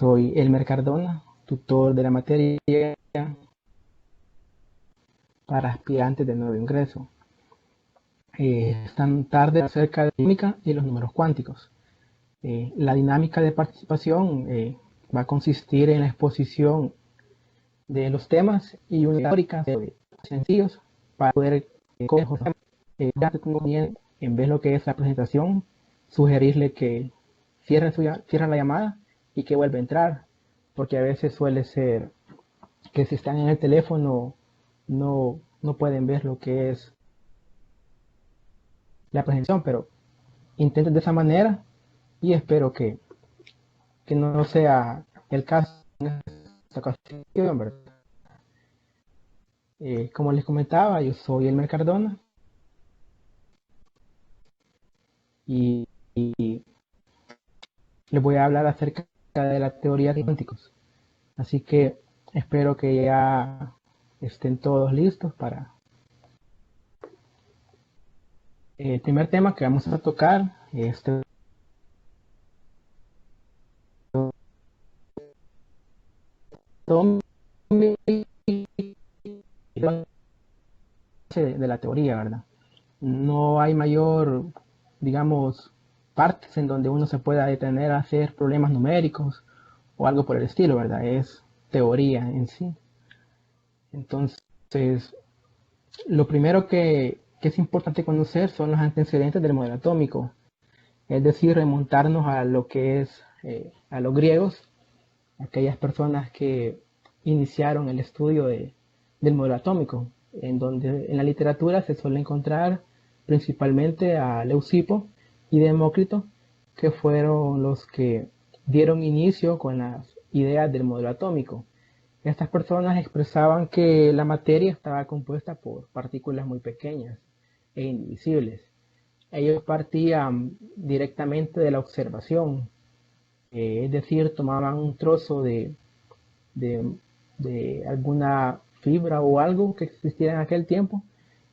Soy Elmer Cardona, tutor de la materia para aspirantes de nuevo ingreso. Están tarde acerca de la dinámica y los números cuánticos. La dinámica de participación va a consistir en la exposición de los temas y una teórica sencillos para poder en vez de lo que es la presentación, sugerirle que cierre la llamada y que vuelva a entrar, porque a veces suele ser que si están en el teléfono no pueden ver lo que es la presentación, pero intenten de esa manera y espero que no sea el caso en esta ocasión, ¿verdad? Como les comentaba, yo soy Elmer Cardona y les voy a hablar acerca de la teoría de cuánticos. Así que espero que ya estén todos listos para el primer tema que vamos a tocar. De la teoría, ¿verdad? No hay mayor, digamos, partes en donde uno se pueda detener a hacer problemas numéricos o algo por el estilo, ¿verdad? Es teoría en sí. Entonces, lo primero que es importante conocer son los antecedentes del modelo atómico, es decir, remontarnos a lo que es a los griegos, aquellas personas que iniciaron el estudio del modelo atómico, en donde en la literatura se suele encontrar principalmente a Leucipo y Demócrito, que fueron los que dieron inicio con las ideas del modelo atómico. Estas personas expresaban que la materia estaba compuesta por partículas muy pequeñas e indivisibles. Ellos partían directamente de la observación, es decir, tomaban un trozo de, alguna fibra o algo que existiera en aquel tiempo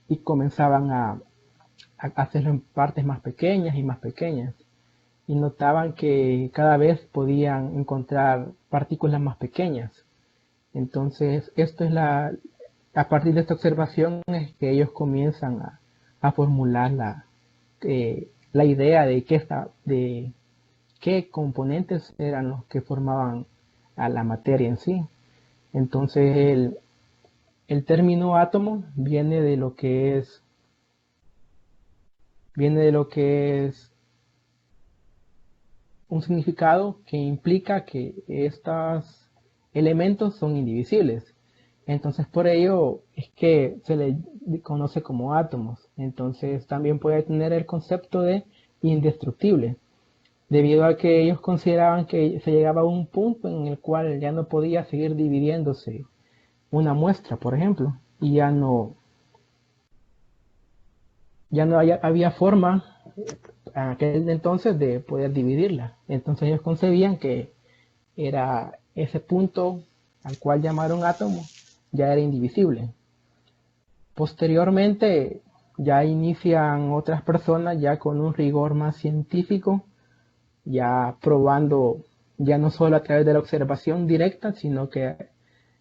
y comenzaban a hacerlo en partes más pequeñas y más pequeñas. Y notaban que cada vez podían encontrar partículas más pequeñas. Entonces, a partir de esta observación es que ellos comienzan a formular la idea de qué componentes eran los que formaban a la materia en sí. Entonces, el término átomo viene de lo que es un significado que implica que estos elementos son indivisibles. Entonces por ello es que se le conoce como átomos. Entonces también puede tener el concepto de indestructible, debido a que ellos consideraban que se llegaba a un punto en el cual ya no podía seguir dividiéndose una muestra, por ejemplo, y ya no había forma en aquel entonces de poder dividirla. Entonces ellos concebían que era ese punto al cual llamaron átomo, ya era indivisible. Posteriormente ya inician otras personas ya con un rigor más científico, ya probando ya no solo a través de la observación directa, sino que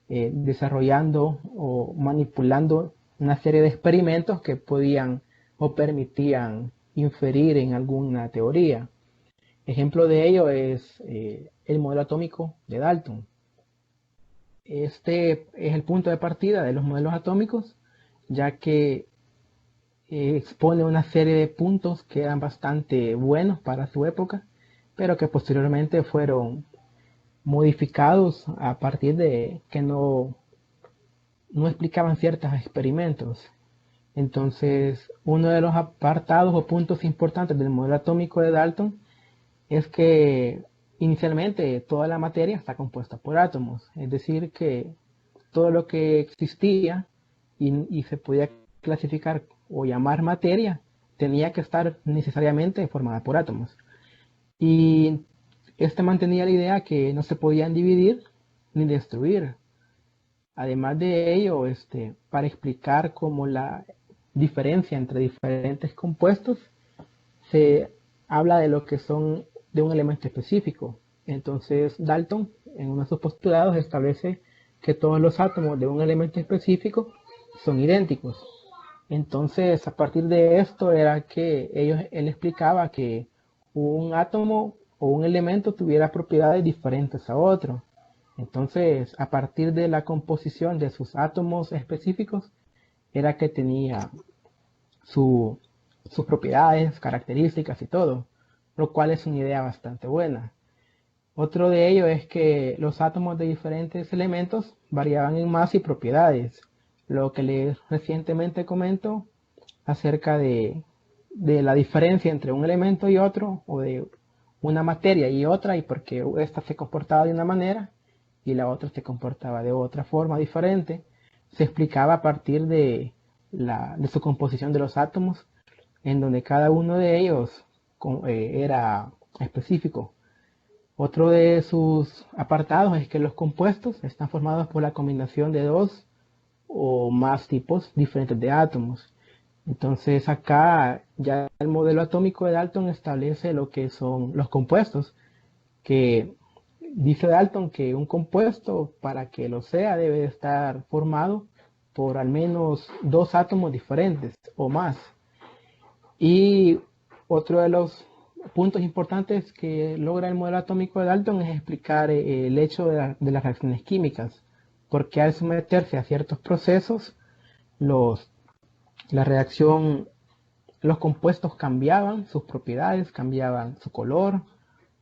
desarrollando o manipulando una serie de experimentos que podían o permitían inferir en alguna teoría. Ejemplo de ello es el modelo atómico de Dalton. Este es el punto de partida de los modelos atómicos, ya que expone una serie de puntos que eran bastante buenos para su época, pero que posteriormente fueron modificados a partir de que no explicaban ciertos experimentos. Entonces, uno de los apartados o puntos importantes del modelo atómico de Dalton es que inicialmente toda la materia está compuesta por átomos, es decir, que todo lo que existía y se podía clasificar o llamar materia tenía que estar necesariamente formada por átomos. Y este mantenía la idea que no se podían dividir ni destruir. Además de ello, para explicar cómo la diferencia entre diferentes compuestos se habla de lo que son de un elemento específico. Entonces Dalton, en uno de sus postulados, establece que todos los átomos de un elemento específico son idénticos. Entonces, a partir de esto era que él explicaba que un átomo o un elemento tuviera propiedades diferentes a otro. Entonces, a partir de la composición de sus átomos específicos, era que tenía su, sus propiedades, características y todo, lo cual es una idea bastante buena. Otro de ello es que los átomos de diferentes elementos variaban en masa y propiedades, lo que les recientemente comento acerca de la diferencia entre un elemento y otro, o de una materia y otra, y porque esta se comportaba de una manera y la otra se comportaba de otra forma diferente, se explicaba a partir de su composición de los átomos, en donde cada uno de ellos era específico. Otro de sus apartados es que los compuestos están formados por la combinación de dos o más tipos diferentes de átomos. Entonces acá ya el modelo atómico de Dalton establece lo que son los compuestos, que dice Dalton que un compuesto para que lo sea debe estar formado por al menos dos átomos diferentes o más. Y otro de los puntos importantes que logra el modelo atómico de Dalton es explicar el hecho de las reacciones químicas, porque al someterse a ciertos procesos, la reacción, los compuestos cambiaban sus propiedades, cambiaban su color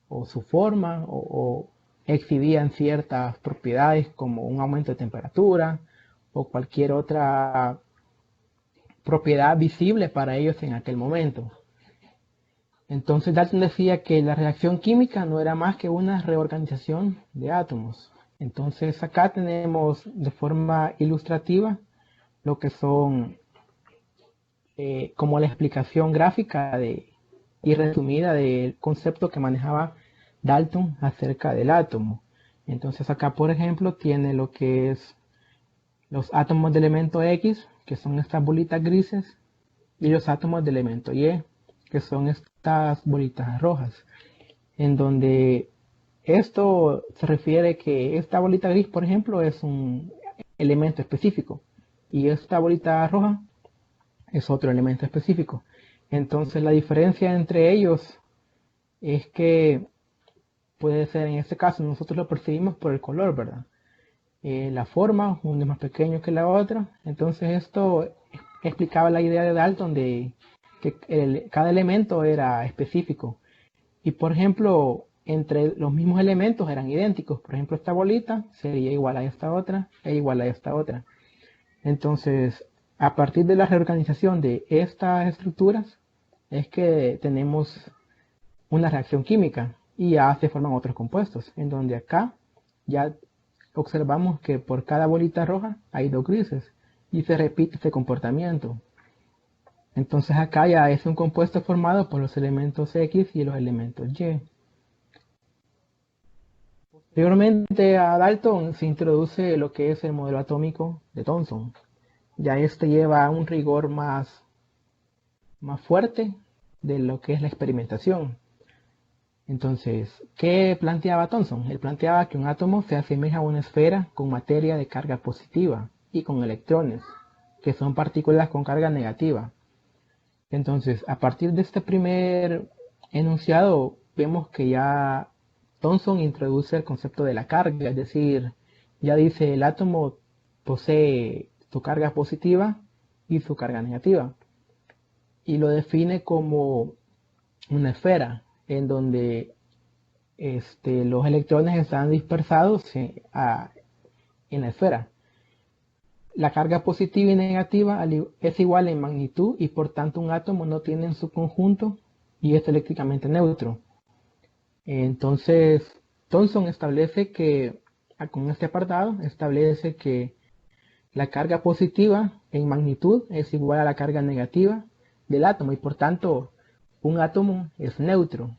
o su forma o exhibían ciertas propiedades como un aumento de temperatura o cualquier otra propiedad visible para ellos en aquel momento. Entonces Dalton decía que la reacción química no era más que una reorganización de átomos. Entonces acá tenemos de forma ilustrativa lo que son como la explicación gráfica y resumida del concepto que manejaba Dalton acerca del átomo. Entonces acá, por ejemplo, tiene lo que es los átomos de elemento X, que son estas bolitas grises, y los átomos de elemento Y, que son estas bolitas rojas, en donde esto se refiere que esta bolita gris, por ejemplo, es un elemento específico, y esta bolita roja es otro elemento específico. Entonces la diferencia entre ellos es que puede ser, en este caso, nosotros lo percibimos por el color, ¿verdad? La forma, uno es más pequeño que la otra. Entonces esto explicaba la idea de Dalton de que cada elemento era específico. Y por ejemplo, entre los mismos elementos eran idénticos. Por ejemplo, esta bolita sería igual a esta otra e igual a esta otra. Entonces, a partir de la reorganización de estas estructuras, es que tenemos una reacción química y ya se forman otros compuestos, en donde acá ya observamos que por cada bolita roja hay dos grises y se repite este comportamiento. Entonces acá ya es un compuesto formado por los elementos X y los elementos Y. Posteriormente a Dalton se introduce lo que es el modelo atómico de Thomson. Ya este lleva un rigor más fuerte de lo que es la experimentación. Entonces, ¿qué planteaba Thomson? Él planteaba que un átomo se asemeja a una esfera con materia de carga positiva y con electrones, que son partículas con carga negativa. Entonces, a partir de este primer enunciado, vemos que ya Thomson introduce el concepto de la carga, es decir, ya dice el átomo posee su carga positiva y su carga negativa, y lo define como una esfera en donde los electrones están dispersados en la esfera. La carga positiva y negativa es igual en magnitud y por tanto un átomo no tiene en su conjunto y es eléctricamente neutro. Entonces, Thomson establece que, con este apartado, establece que la carga positiva en magnitud es igual a la carga negativa del átomo y por tanto un átomo es neutro,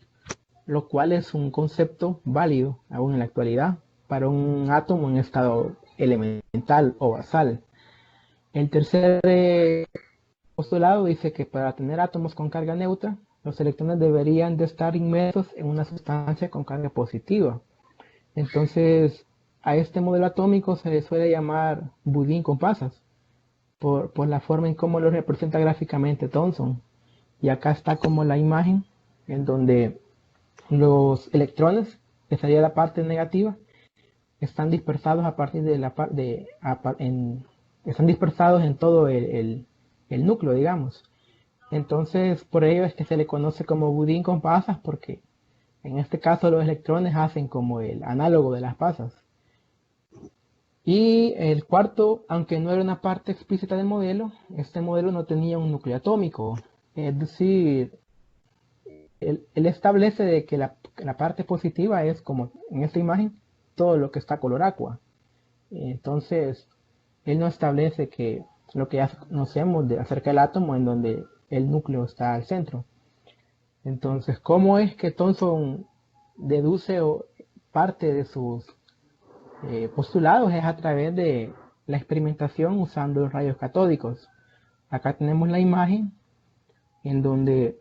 lo cual es un concepto válido aún en la actualidad para un átomo en estado elemental o basal. El tercer postulado dice que para tener átomos con carga neutra los electrones deberían de estar inmersos en una sustancia con carga positiva. Entonces, a este modelo atómico se le suele llamar budín con pasas, por la forma en cómo lo representa gráficamente Thomson. Y acá está como la imagen en donde los electrones, que sería la parte negativa, están dispersados a partir de la parte están dispersados en todo el núcleo, digamos. Entonces, por ello es que se le conoce como budín con pasas, porque en este caso los electrones hacen como el análogo de las pasas. Y el cuarto, aunque no era una parte explícita del modelo, este modelo no tenía un núcleo atómico. Es decir, él establece de que la parte positiva es como en esta imagen, todo lo que está color aqua. Entonces, él no establece que lo que ya conocemos acerca del átomo en donde el núcleo está al centro. Entonces, ¿cómo es que Thomson deduce parte de sus postulados? Es a través de la experimentación usando los rayos catódicos. Acá tenemos la imagen en donde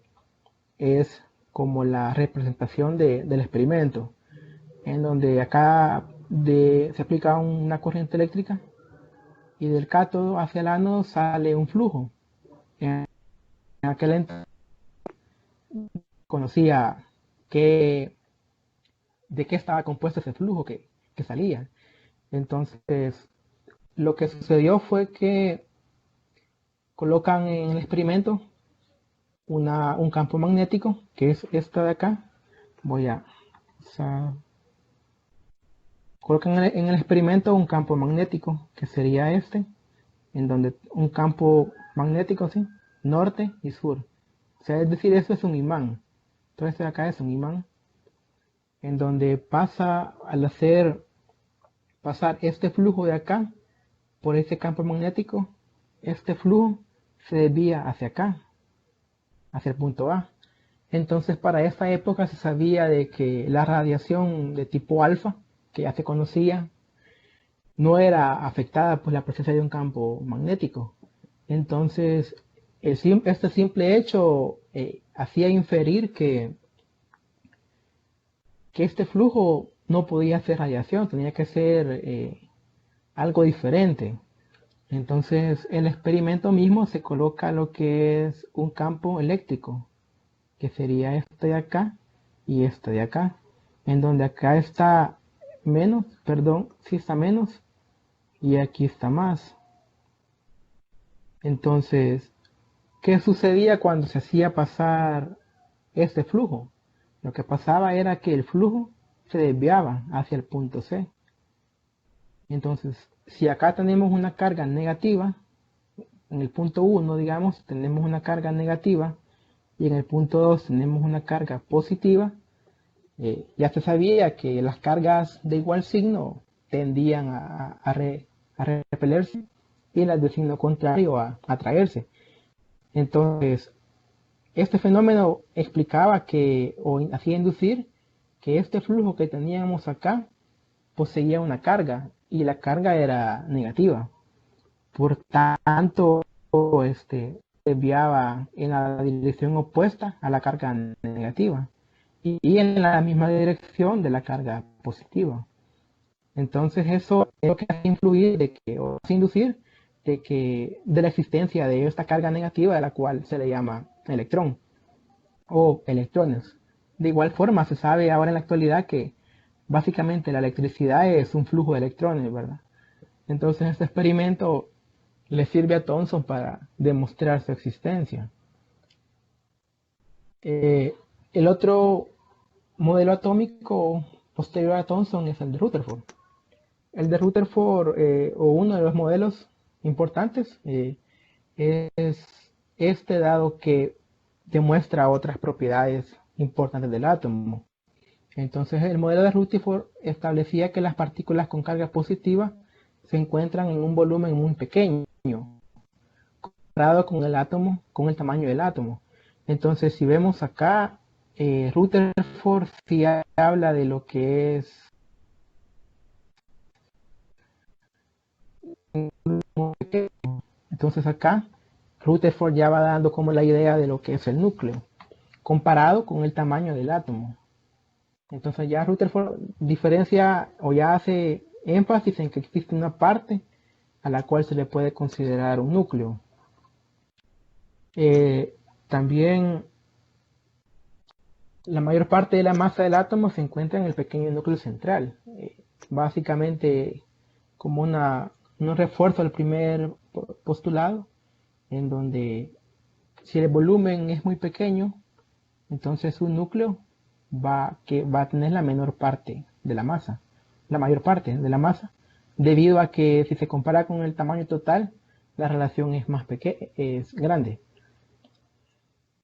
es como la representación del experimento, en donde acá se aplica una corriente eléctrica y del cátodo hacia el ánodo sale un flujo. En aquel entonces conocía que, de qué estaba compuesto ese flujo que salía. Entonces, lo que sucedió fue que colocan en el experimento un campo magnético, que es esta de acá. Voy a... O sea, colocan en el experimento un campo magnético, que sería este, en donde un campo magnético, ¿sí? Norte y sur. O sea, es decir, eso es un imán. Todo esto de acá es un imán, en donde pasa, al hacer pasar este flujo de acá por ese campo magnético, este flujo se desvía hacia acá, hacia el punto A. Entonces, para esta época se sabía de que la radiación de tipo alfa, que ya se conocía, no era afectada por la presencia de un campo magnético. Entonces, este simple hecho hacía inferir que este flujo no podía ser radiación, tenía que ser algo diferente. Entonces, el experimento mismo se coloca lo que es un campo eléctrico, que sería este de acá y este de acá, en donde acá está menos, perdón, sí está menos, y aquí está más. Entonces, ¿qué sucedía cuando se hacía pasar este flujo? Lo que pasaba era que el flujo se desviaba hacia el punto C. Entonces, si acá tenemos una carga negativa, en el punto 1, digamos, tenemos una carga negativa, y en el punto 2 tenemos una carga positiva, ya se sabía que las cargas de igual signo tendían a repelerse y las de signo contrario a atraerse. Entonces, este fenómeno explicaba que, o hacía inducir, que este flujo que teníamos acá poseía una carga y la carga era negativa. Por tanto, desviaba en la dirección opuesta a la carga negativa y en la misma dirección de la carga positiva. Entonces eso es lo que hace influir o hace inducir de la existencia de esta carga negativa, de la cual se le llama electrón o electrones. De igual forma se sabe ahora en la actualidad que básicamente la electricidad es un flujo de electrones, ¿verdad? Entonces este experimento le sirve a Thomson para demostrar su existencia. El otro modelo atómico posterior a Thomson es el de Rutherford. El de Rutherford, o uno de los modelos importantes, es este, dado que demuestra otras propiedades importantes del átomo. Entonces, el modelo de Rutherford establecía que las partículas con carga positiva se encuentran en un volumen muy pequeño, comparado con el átomo, con el tamaño del átomo. Entonces, si vemos acá, Rutherford sí habla de lo que es entonces acá Rutherford ya va dando como la idea de lo que es el núcleo. comparado con el tamaño del átomo. Entonces ya Rutherford diferencia o ya hace énfasis en que existe una parte a la cual se le puede considerar un núcleo. También la mayor parte de la masa del átomo se encuentra en el pequeño núcleo central. Básicamente como un refuerzo al primer postulado, en donde si el volumen es muy pequeño, entonces un núcleo va a tener la menor parte de la masa, la mayor parte de la masa, debido a que si se compara con el tamaño total, la relación es más pequeña, es grande.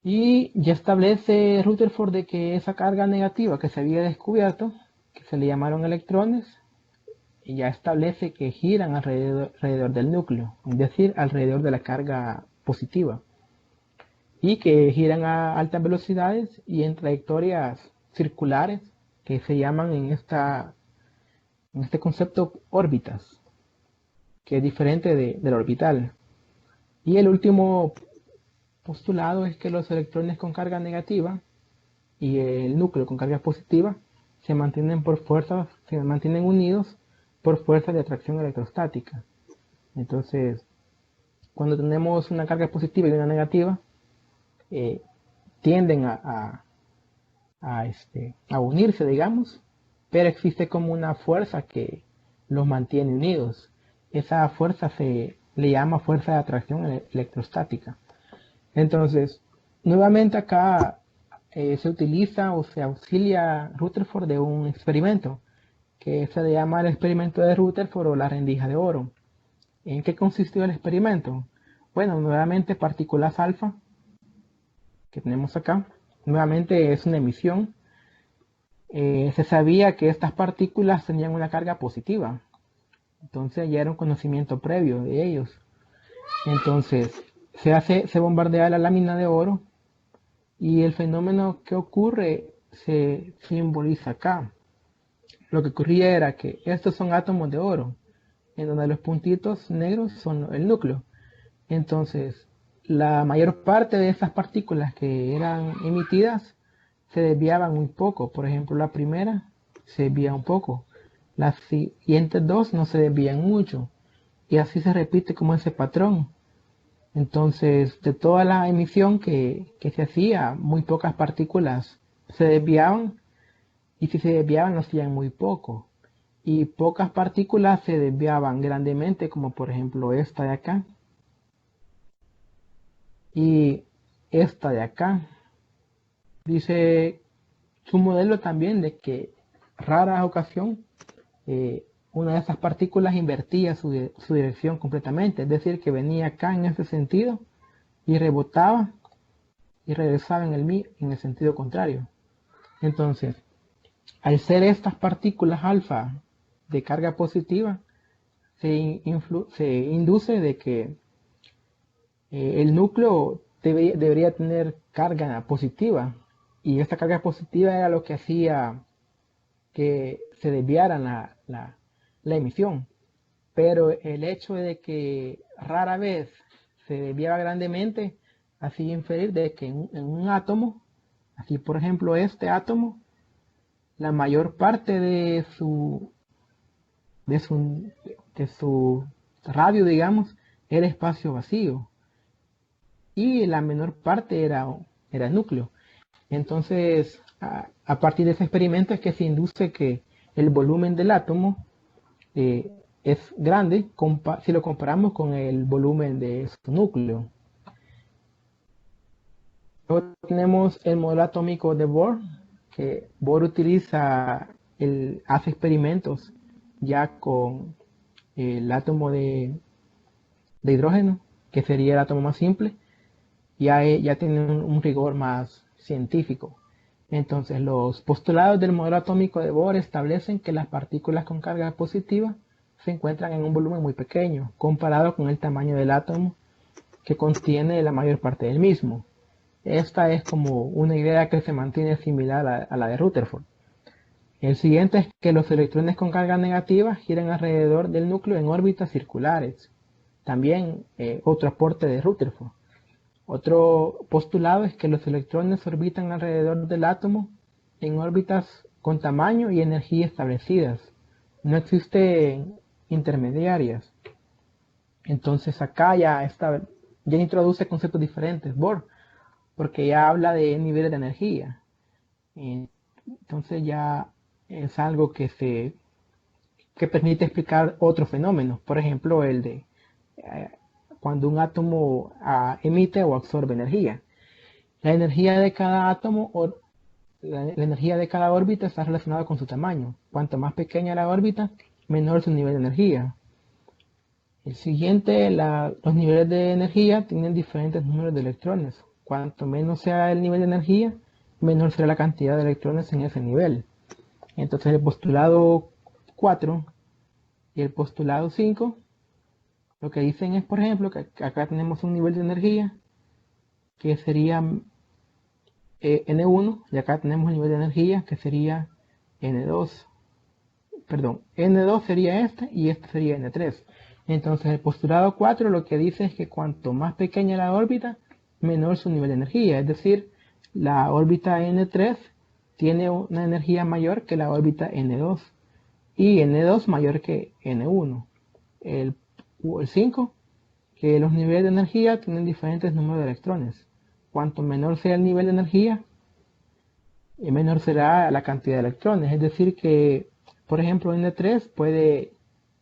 Y ya establece Rutherford de que esa carga negativa que se había descubierto, que se le llamaron electrones, ya establece que giran alrededor del núcleo, es decir, alrededor de la carga positiva, y que giran a altas velocidades y en trayectorias circulares que se llaman en este concepto órbitas, que es diferente del orbital. Y el último postulado es que los electrones con carga negativa y el núcleo con carga positiva se mantienen unidos por fuerza de atracción electrostática. Entonces, cuando tenemos una carga positiva y una negativa, tienden a unirse, digamos, pero existe como una fuerza que los mantiene unidos. Esa fuerza se le llama fuerza de atracción electrostática. Entonces, nuevamente acá se utiliza o se auxilia Rutherford de un experimento que se le llama el experimento de Rutherford o la rendija de oro. ¿En qué consistió el experimento? Bueno, nuevamente partículas alfa que tenemos acá. Nuevamente es una emisión. Se sabía que estas partículas tenían una carga positiva. Entonces ya era un conocimiento previo de ellos. Entonces se bombardea la lámina de oro y el fenómeno que ocurre se simboliza acá. Lo que ocurría era que estos son átomos de oro, en donde los puntitos negros son el núcleo. Entonces, la mayor parte de esas partículas que eran emitidas se desviaban muy poco. Por ejemplo, la primera se desvía un poco. Las siguientes dos no se desvían mucho. Y así se repite como ese patrón. Entonces, de toda la emisión que se hacía, muy pocas partículas se desviaban. Y si se desviaban, lo hacían muy poco. Y pocas partículas se desviaban grandemente, como por ejemplo esta de acá. Y esta de acá. Dice su modelo también de que rara ocasión una de esas partículas invertía su dirección completamente, es decir, que venía acá en ese sentido y rebotaba y regresaba en el sentido contrario. Entonces, al ser estas partículas alfa de carga positiva, se induce de que el núcleo debería tener carga positiva, y esta carga positiva era lo que hacía que se desviara la emisión. Pero el hecho de que rara vez se desviaba grandemente hacía inferir de que en un átomo, así por ejemplo este átomo, la mayor parte de su radio, digamos, era espacio vacío y la menor parte era núcleo. Entonces, a partir de ese experimento es que se induce que el volumen del átomo es grande si lo comparamos con el volumen de su núcleo. Luego tenemos el modelo atómico de Bohr, que Bohr hace experimentos ya con el átomo de hidrógeno, que sería el átomo más simple, ya tiene un rigor más científico. Entonces, los postulados del modelo atómico de Bohr establecen que las partículas con carga positiva se encuentran en un volumen muy pequeño, comparado con el tamaño del átomo que contiene la mayor parte del mismo. Esta es como una idea que se mantiene similar a la de Rutherford. El siguiente es que los electrones con carga negativa giran alrededor del núcleo en órbitas circulares. También otro aporte de Rutherford. Otro postulado es que los electrones orbitan alrededor del átomo en órbitas con tamaño y energía establecidas. No existen intermediarias. Entonces acá ya introduce conceptos diferentes, Bohr, porque ya habla de niveles de energía. Entonces ya es algo que permite explicar otros fenómenos. Por ejemplo, el de cuando un átomo emite o absorbe energía. La energía de cada átomo o la energía de cada órbita está relacionada con su tamaño. Cuanto más pequeña la órbita, menor su nivel de energía. El siguiente, los niveles de energía tienen diferentes números de electrones. Cuanto menos sea el nivel de energía, menor será la cantidad de electrones en ese nivel. Entonces el postulado 4 y el postulado 5 lo que dicen es, por ejemplo, que acá tenemos un nivel de energía que sería N1 y acá tenemos un nivel de energía que sería N2. Perdón, N2 sería este y este sería N3. Entonces el postulado 4 lo que dice es que cuanto más pequeña la órbita, menor su nivel de energía. Es decir, la órbita N3 tiene una energía mayor que la órbita N2 y N2 mayor que N1. El 5, que los niveles de energía tienen diferentes números de electrones. Cuanto menor sea el nivel de energía, menor será la cantidad de electrones. Es decir que, por ejemplo, N3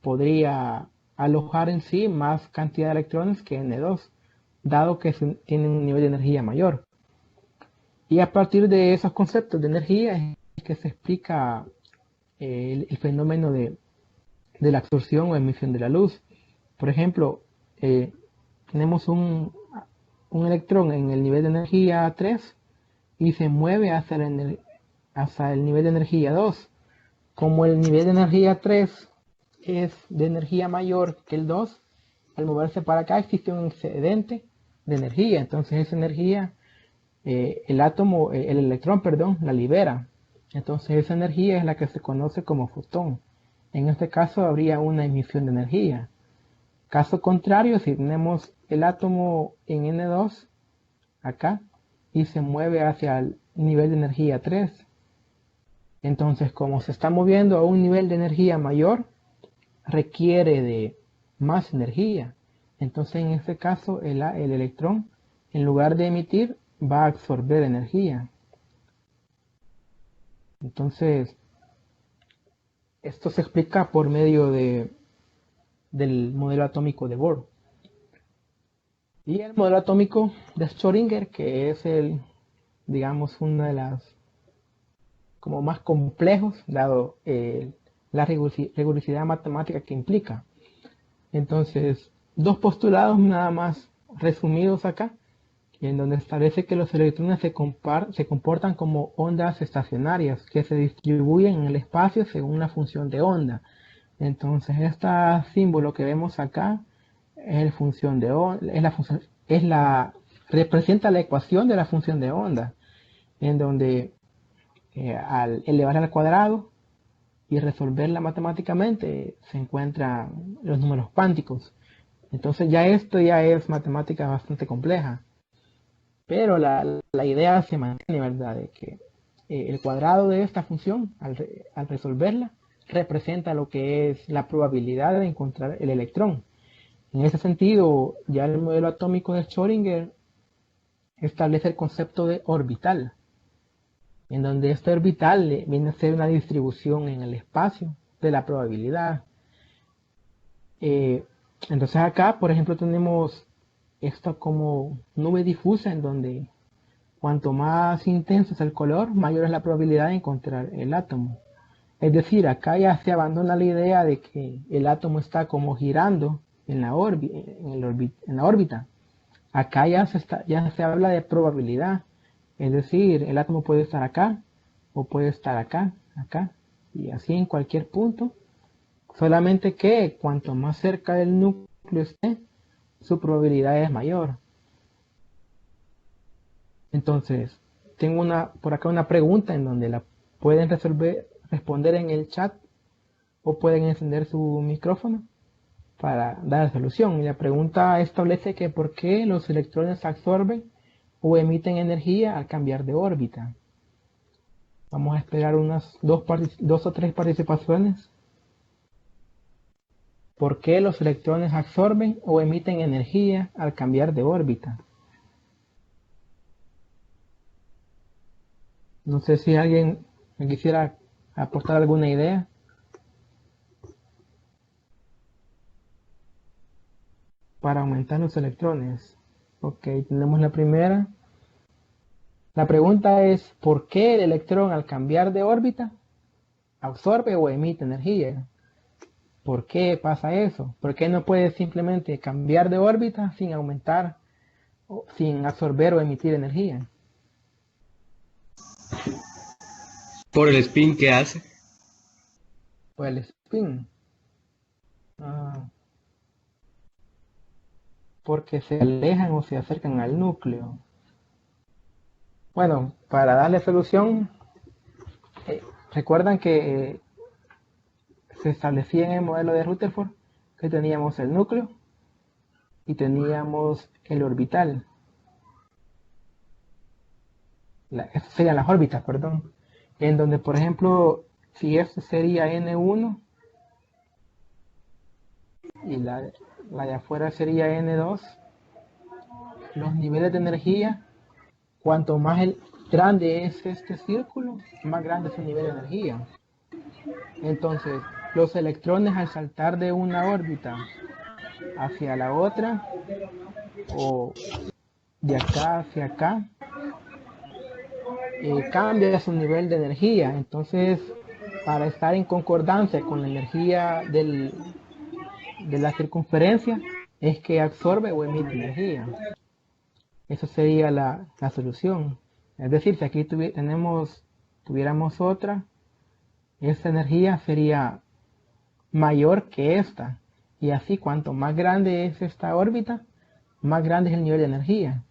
podría alojar en sí más cantidad de electrones que N2, dado que tienen un nivel de energía mayor. Y a partir de esos conceptos de energía es que se explica el fenómeno de la absorción o emisión de la luz. Por ejemplo, tenemos un electrón en el nivel de energía 3 y se mueve hacia el nivel de energía 2. Como el nivel de energía 3 es de energía mayor que el 2, al moverse para acá existe un excedente de energía. Entonces esa energía, el electrón, perdón, la libera. Entonces esa energía es la que se conoce como fotón. En este caso habría una emisión de energía. Caso contrario, si tenemos el átomo en N2 acá y se mueve hacia el nivel de energía 3, entonces como se está moviendo a un nivel de energía mayor, requiere de más energía. Entonces en este caso el electrón, en lugar de emitir, va a absorber energía. Entonces esto se explica por medio del modelo atómico de Bohr. Y el modelo atómico de Schrödinger, que es digamos, una de las como más complejos, dado la rigurosidad matemática que implica. Entonces, dos postulados nada más resumidos acá, en donde establece que los electrones se comportan como ondas estacionarias que se distribuyen en el espacio según una función de onda. Entonces, este símbolo que vemos acá es función de onda, representa la ecuación de la función de onda, en donde al elevarla al cuadrado y resolverla matemáticamente se encuentran los números cuánticos. Entonces esto ya es matemática bastante compleja, pero la idea se mantiene, ¿verdad? De que el cuadrado de esta función, al resolverla, representa lo que es la probabilidad de encontrar el electrón. En ese sentido, ya el modelo atómico de Schrödinger establece el concepto de orbital, en donde este orbital viene a ser una distribución en el espacio de la probabilidad. Entonces acá, por ejemplo, tenemos esto como nube difusa, en donde cuanto más intenso es el color, mayor es la probabilidad de encontrar el átomo. Es decir, acá ya se abandona la idea de que el átomo está como girando en la órbita. Acá ya se habla de probabilidad. Es decir, el átomo puede estar acá o puede estar acá, acá y así en cualquier punto. Solamente que cuanto más cerca del núcleo esté, su probabilidad es mayor. Entonces, tengo por acá una pregunta en donde la pueden responder en el chat o pueden encender su micrófono. para dar la solución. Y la pregunta establece que por qué los electrones absorben o emiten energía al cambiar de órbita. Vamos a esperar unas dos o tres participaciones. ¿Por qué los electrones absorben o emiten energía al cambiar de órbita? No sé si alguien me quisiera aportar alguna idea. Para aumentar los electrones. Ok, tenemos la primera. La pregunta es, ¿por qué el electrón al cambiar de órbita absorbe o emite energía? ¿Por qué pasa eso? ¿Por qué no puede simplemente cambiar de órbita sin aumentar, o sin absorber o emitir energía? Por el spin que hace. Pues el spin. Ah, porque se alejan o se acercan al núcleo. Bueno, para darle solución, recuerdan que se establecía en el modelo de Rutherford que teníamos el núcleo y teníamos el orbital. Estas serían las órbitas, perdón. En donde, por ejemplo, si esto sería N1 y la de afuera sería N2, los niveles de energía, cuanto más grande es este círculo, más grande es el nivel de energía. Entonces, los electrones al saltar de una órbita hacia la otra, o de acá hacia acá, cambia su nivel de energía. Entonces, para estar en concordancia con la energía de la circunferencia, es que absorbe o emite energía. Esa sería la solución. Es decir, si aquí tuviéramos otra, esta energía sería mayor que esta. Y así, cuanto más grande es esta órbita, más grande es el nivel de energía.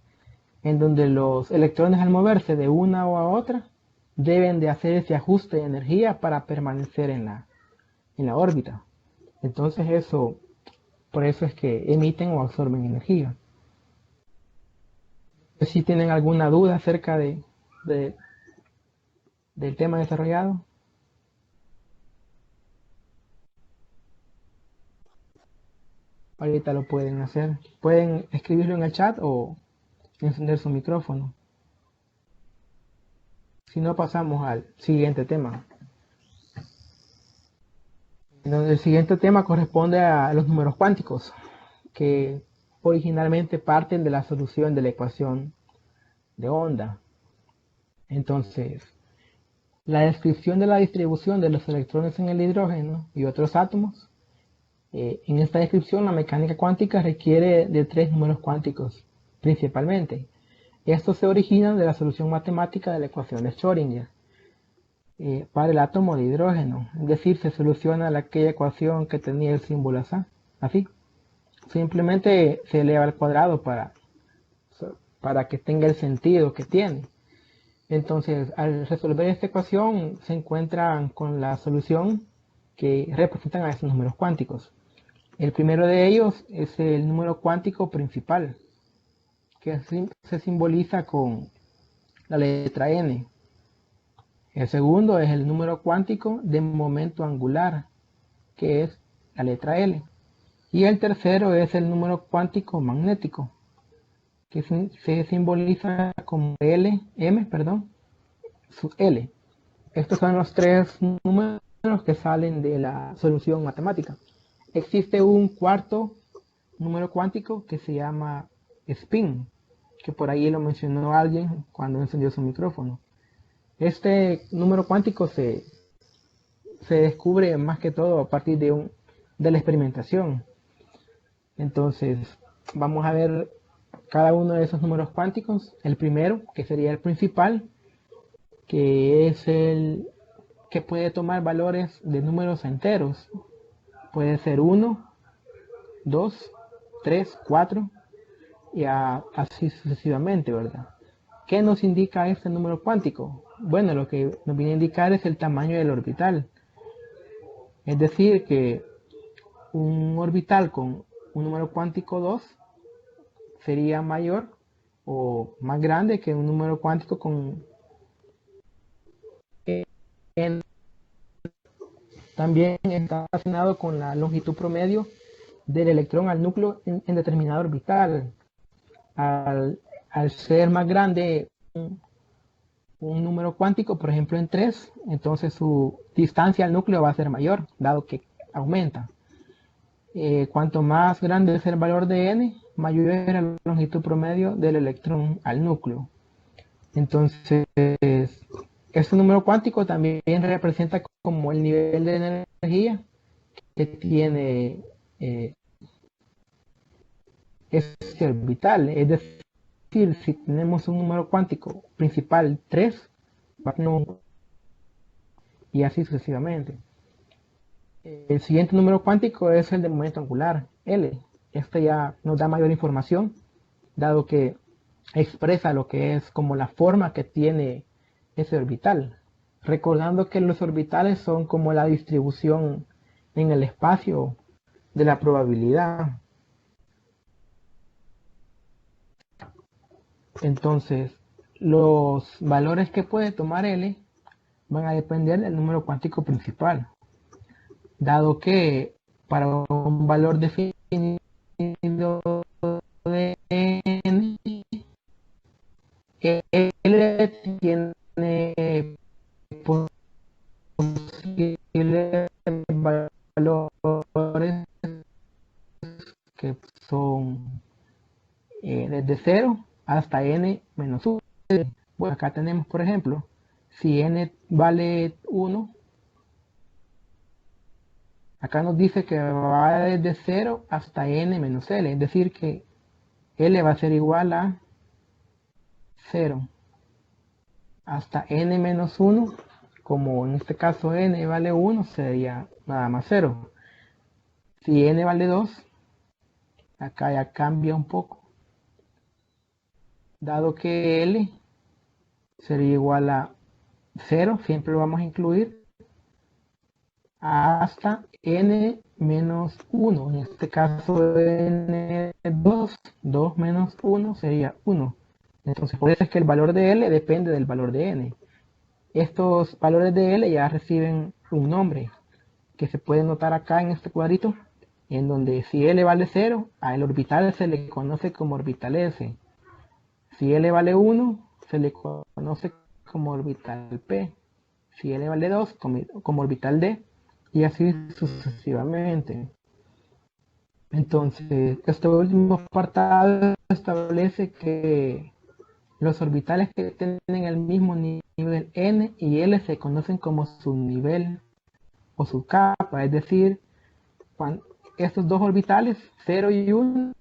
En donde los electrones al moverse de una o a otra deben de hacer ese ajuste de energía para permanecer en la órbita. Entonces por eso es que emiten o absorben energía. Si tienen alguna duda acerca de- del tema desarrollado, ahorita lo pueden hacer. Pueden escribirlo en el chat o encender su micrófono. Si no, pasamos al siguiente tema. El siguiente tema corresponde a los números cuánticos, que originalmente parten de la solución de la ecuación de onda. Entonces, la descripción de la distribución de los electrones en el hidrógeno y otros átomos. En esta descripción, la mecánica cuántica requiere de tres números cuánticos, principalmente. Estos se originan de la solución matemática de la ecuación de Schrödinger para el átomo de hidrógeno. Es decir, se soluciona aquella ecuación que tenía el símbolo así. Simplemente se eleva al cuadrado para que tenga el sentido que tiene. Entonces, al resolver esta ecuación, se encuentran con la solución que representan a esos números cuánticos. El primero de ellos es el número cuántico principal, que se simboliza con la letra n. El segundo es el número cuántico de momento angular, que es la letra L. Y el tercero es el número cuántico magnético, que se simboliza como sub L. Estos son los tres números que salen de la solución matemática. Existe un cuarto número cuántico que se llama spin, que por ahí lo mencionó alguien cuando encendió su micrófono. Este número cuántico se descubre más que todo a partir de la experimentación. Entonces, vamos a ver cada uno de esos números cuánticos. El primero, que sería el principal, que es el que puede tomar valores de números enteros. Puede ser 1, 2, 3, 4 y así sucesivamente, ¿verdad? ¿Qué nos indica este número cuántico? Bueno, lo que nos viene a indicar es el tamaño del orbital. Es decir, que un orbital con un número cuántico 2 sería mayor o más grande que un número cuántico con n. También está relacionado con la longitud promedio del electrón al núcleo en determinado orbital. Al ser más grande un número cuántico, por ejemplo en 3, entonces su distancia al núcleo va a ser mayor, dado que aumenta. Cuanto más grande es el valor de n, mayor es la longitud promedio del electrón al núcleo. Entonces, este número cuántico también representa como el nivel de energía que tiene este orbital. Es decir, si tenemos un número cuántico principal 3, y así sucesivamente. El siguiente número cuántico es el de momento angular, L. Este ya nos da mayor información, dado que expresa lo que es como la forma que tiene ese orbital. Recordando que los orbitales son como la distribución en el espacio de la probabilidad. Entonces, los valores que puede tomar L van a depender del número cuántico principal, dado que para un valor definido de n, L tiene posibles valores que son desde 0 hasta n menos 1. Bueno, acá tenemos, por ejemplo, si n vale 1, acá nos dice que va desde 0 hasta n menos l, es decir que l va a ser igual a 0 hasta n menos 1, como en este caso n vale 1, sería nada más 0. Si n vale 2, acá ya cambia un poco, dado que L sería igual a 0, siempre lo vamos a incluir, hasta n menos 1, en este caso n2, 2 menos 1 sería 1. Entonces por eso es que el valor de L depende del valor de n. Estos valores de L ya reciben un nombre, que se puede notar acá en este cuadrito, en donde si L vale 0, al orbital se le conoce como orbital S. Si L vale 1, se le conoce como orbital P. Si L vale 2, como orbital D. Y así sucesivamente. Entonces, este último apartado establece que los orbitales que tienen el mismo nivel n y l se conocen como su nivel o su capa, es decir, estos dos orbitales, 0 y 1,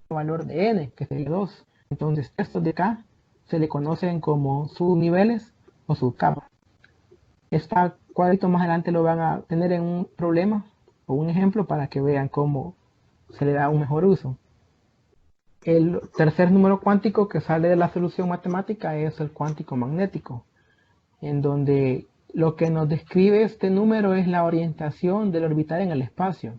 valor de n, que sería 2. Entonces, estos de acá se le conocen como subniveles o subcapas. Este cuadrito más adelante lo van a tener en un problema o un ejemplo para que vean cómo se le da un mejor uso. El tercer número cuántico que sale de la solución matemática es el cuántico magnético, en donde lo que nos describe este número es la orientación del orbital en el espacio.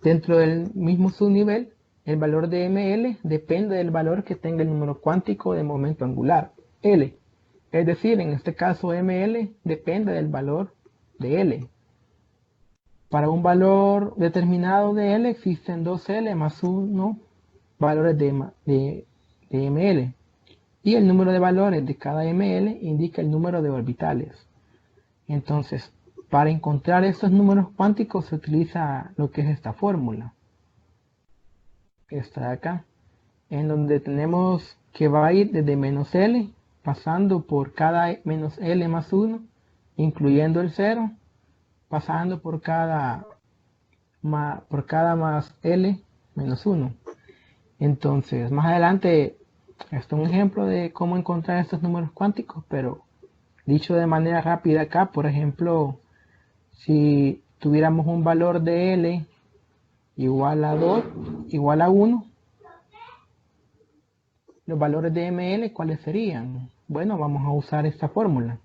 Dentro del mismo subnivel, el valor de ml depende del valor que tenga el número cuántico de momento angular, L. Es decir, en este caso ml depende del valor de L. Para un valor determinado de L existen 2L más 1 valores de ml. Y el número de valores de cada ml indica el número de orbitales. Entonces, para encontrar estos números cuánticos se utiliza lo que es esta fórmula. Esta de acá. En donde tenemos que va a ir desde menos L, pasando por cada menos L más 1, incluyendo el 0, pasando por cada más L menos 1. Entonces, más adelante, este es un ejemplo de cómo encontrar estos números cuánticos, pero dicho de manera rápida acá, por ejemplo, si tuviéramos un valor de L igual a 2, igual a 1, los valores de ml, ¿cuáles serían? Bueno, vamos a usar esta fórmula.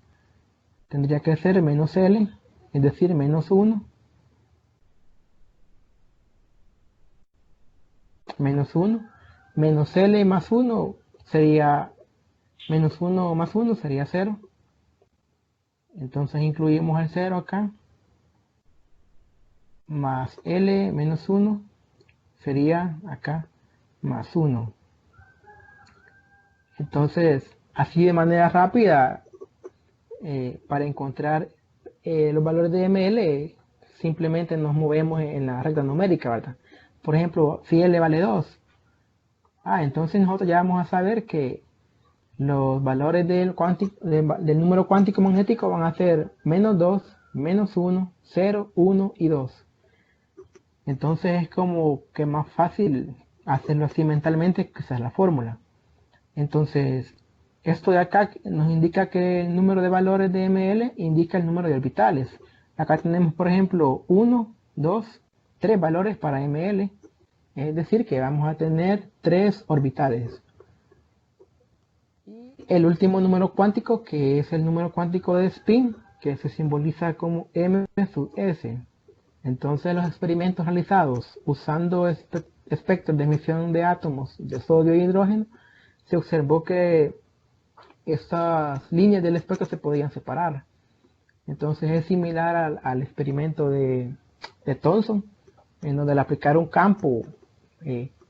Tendría que ser menos L, es decir, menos 1, menos uno, menos L más uno sería menos uno más uno sería cero. Entonces incluimos el cero acá, más L menos uno sería acá más uno. Entonces, así de manera rápida, para encontrar los valores de ML, simplemente nos movemos en la recta numérica, ¿verdad? Por ejemplo, si L vale 2, entonces nosotros ya vamos a saber que los valores del número cuántico magnético van a ser menos 2, menos 1, 0, 1 y 2. Entonces es como que más fácil hacerlo así mentalmente, que esa es la fórmula. Entonces, esto de acá nos indica que el número de valores de ML indica el número de orbitales. Acá tenemos, por ejemplo, 1, 2, 3 valores para ML. Es decir, que vamos a tener 3 orbitales. Y el último número cuántico, que es el número cuántico de spin, que se simboliza como M sub S. Entonces, los experimentos realizados usando espectros de emisión de átomos de sodio e hidrógeno, se observó que estas líneas del espectro se podían separar. Entonces es similar al experimento de Thomson, en donde al aplicar un campo,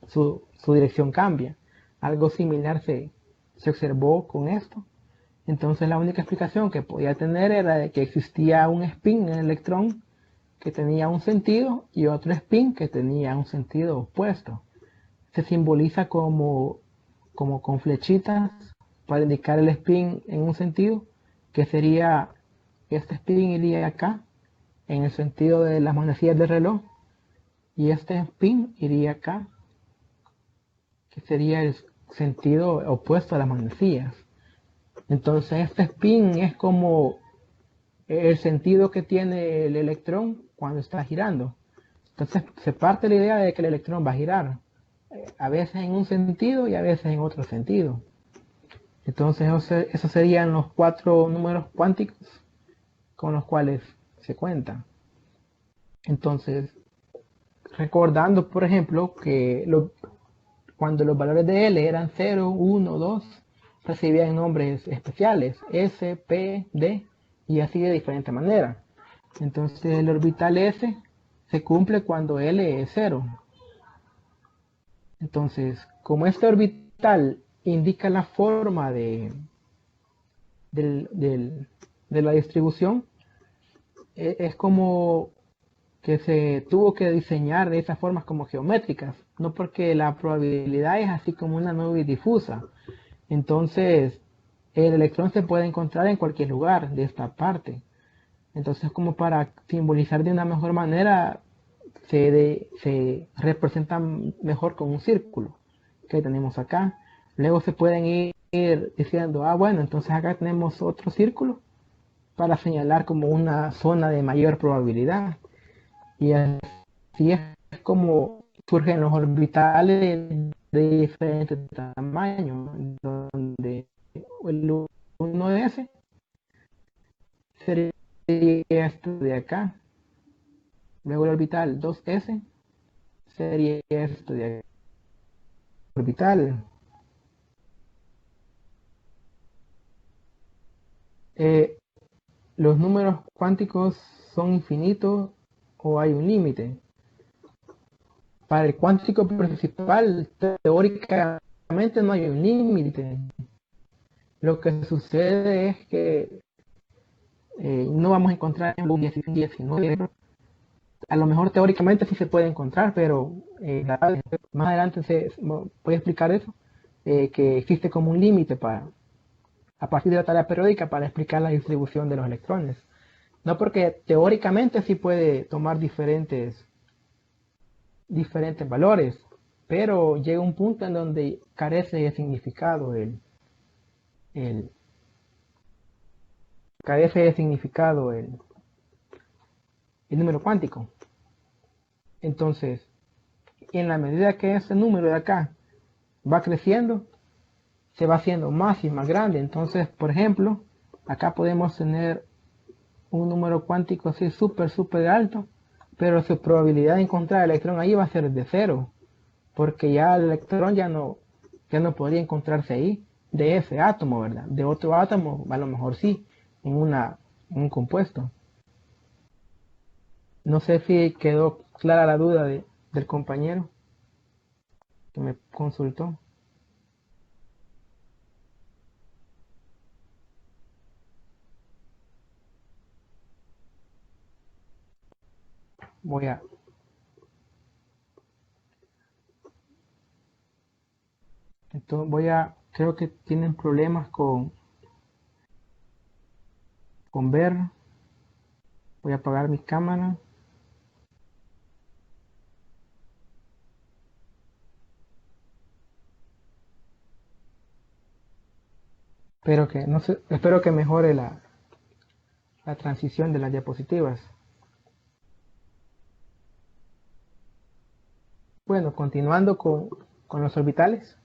su dirección cambia. Algo similar se observó con esto. Entonces la única explicación que podía tener era de que existía un spin en el electrón que tenía un sentido y otro spin que tenía un sentido opuesto. Se simboliza como con flechitas para indicar el spin en un sentido, que sería, este spin iría acá, en el sentido de las manecillas del reloj, y este spin iría acá, que sería el sentido opuesto a las manecillas. Entonces este spin es como el sentido que tiene el electrón cuando está girando. Entonces se parte la idea de que el electrón va a girar, a veces en un sentido y a veces en otro sentido. Entonces esos serían los 4 números cuánticos con los cuales se cuenta. Entonces, recordando, por ejemplo, que cuando los valores de L eran 0, 1, 2, recibían nombres especiales, S, P, D, y así de diferente manera. Entonces el orbital S se cumple cuando L es 0. Entonces, como este orbital indica la forma de la distribución, es como que se tuvo que diseñar de esas formas como geométricas, no porque la probabilidad es así como una nube difusa. Entonces, el electrón se puede encontrar en cualquier lugar de esta parte. Entonces, como para simbolizar de una mejor manera, se representa mejor con un círculo que tenemos acá. Luego se pueden ir diciendo, bueno, entonces acá tenemos otro círculo para señalar como una zona de mayor probabilidad. Y así es como surgen los orbitales de diferentes tamaños, donde el 1S sería esto de acá, luego el orbital 2S sería esto de acá. Orbital. ¿Los números cuánticos son infinitos o hay un límite? Para el cuántico principal, teóricamente no hay un límite. Lo que sucede es que no vamos a encontrar en un 19. A lo mejor teóricamente sí se puede encontrar, pero más adelante voy a explicar eso, que existe como un límite a partir de la tabla periódica para explicar la distribución de los electrones. No, porque teóricamente sí puede tomar diferentes valores, pero llega un punto en donde carece de significado carece de significado el número cuántico. Entonces, en la medida que ese número de acá va creciendo, se va haciendo más y más grande. Entonces, por ejemplo, acá podemos tener un número cuántico así súper alto, pero su probabilidad de encontrar el electrón ahí va a ser de 0. porque ya el electrón ya no podría encontrarse ahí de ese átomo, ¿verdad? De otro átomo, a lo mejor sí, en un compuesto. No sé si quedó clara la duda del compañero que me consultó. Voy a, entonces creo que tienen problemas con ver. Voy a apagar mi cámara. Espero que mejore la transición de las diapositivas. Bueno, continuando con los orbitales.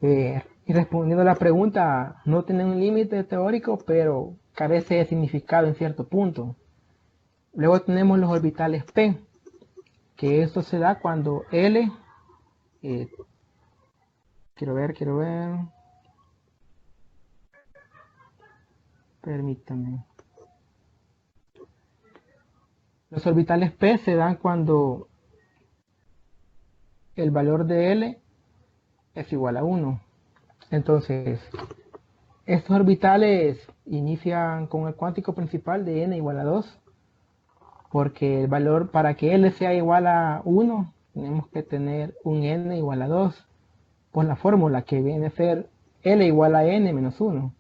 Y respondiendo a la pregunta, no tiene un límite teórico, pero carece de significado en cierto punto. Luego tenemos los orbitales p, que esto se da cuando L, quiero ver, permítanme. Los orbitales p se dan cuando el valor de L es igual a 1. Entonces, estos orbitales inician con el cuántico principal de n igual a 2, porque el valor para que L sea igual a 1, tenemos que tener un n igual a 2, por la fórmula que viene a ser L igual a n menos 1.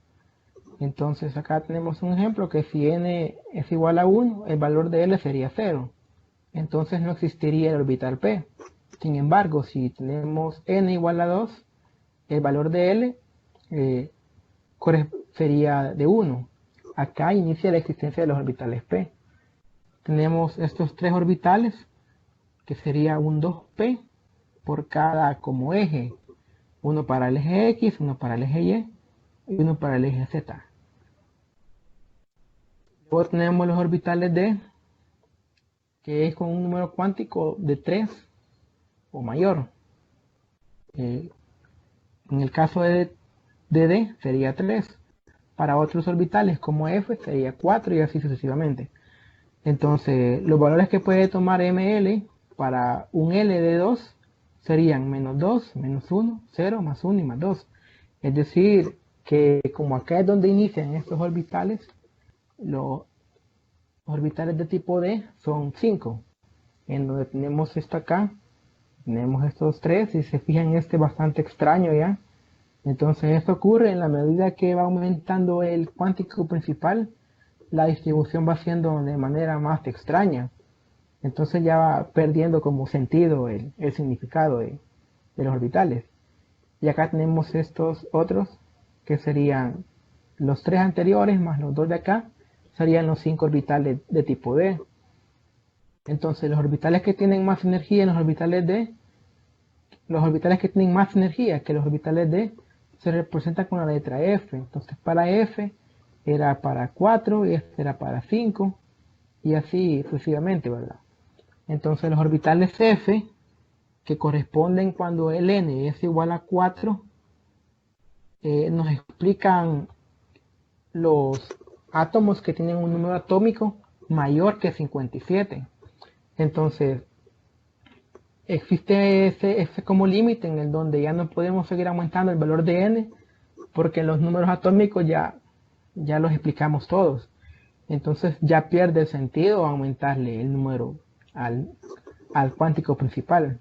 Entonces acá tenemos un ejemplo que si n es igual a 1, el valor de L sería 0. Entonces no existiría el orbital p. Sin embargo, si tenemos n igual a 2, el valor de L sería de 1. Acá inicia la existencia de los orbitales p. Tenemos estos tres orbitales, que sería un 2p por cada como eje. Uno para el eje X, uno para el eje Y y uno para el eje Z. Luego tenemos los orbitales D, que es con un número cuántico de 3 o mayor. En el caso de D sería 3. Para otros orbitales como F sería 4 y así sucesivamente. Entonces, los valores que puede tomar ML para un L de 2 serían menos 2, menos 1, 0, más 1 y más 2. Es decir, que como acá es donde inician estos orbitales, los orbitales de tipo D son 5. En donde tenemos esto acá, tenemos estos 3, y se fijan, este bastante extraño ya. Entonces esto ocurre en la medida que va aumentando el cuántico principal, la distribución va siendo de manera más extraña. Entonces ya va perdiendo como sentido el significado de los orbitales. Y acá tenemos estos otros, que serían los 3 anteriores más los 2 de acá, serían los 5 orbitales de tipo D. Entonces los orbitales que tienen más energía en los orbitales D, los orbitales que tienen más energía que los orbitales D, se representan con la letra F. Entonces para F era para 4 y este era para 5 y así sucesivamente, ¿verdad? Entonces los orbitales F, que corresponden cuando el n es igual a 4, nos explican los átomos que tienen un número atómico mayor que 57. Entonces, existe ese como límite en el donde ya no podemos seguir aumentando el valor de n, porque los números atómicos ya los explicamos todos. Entonces ya pierde el sentido aumentarle el número al cuántico principal.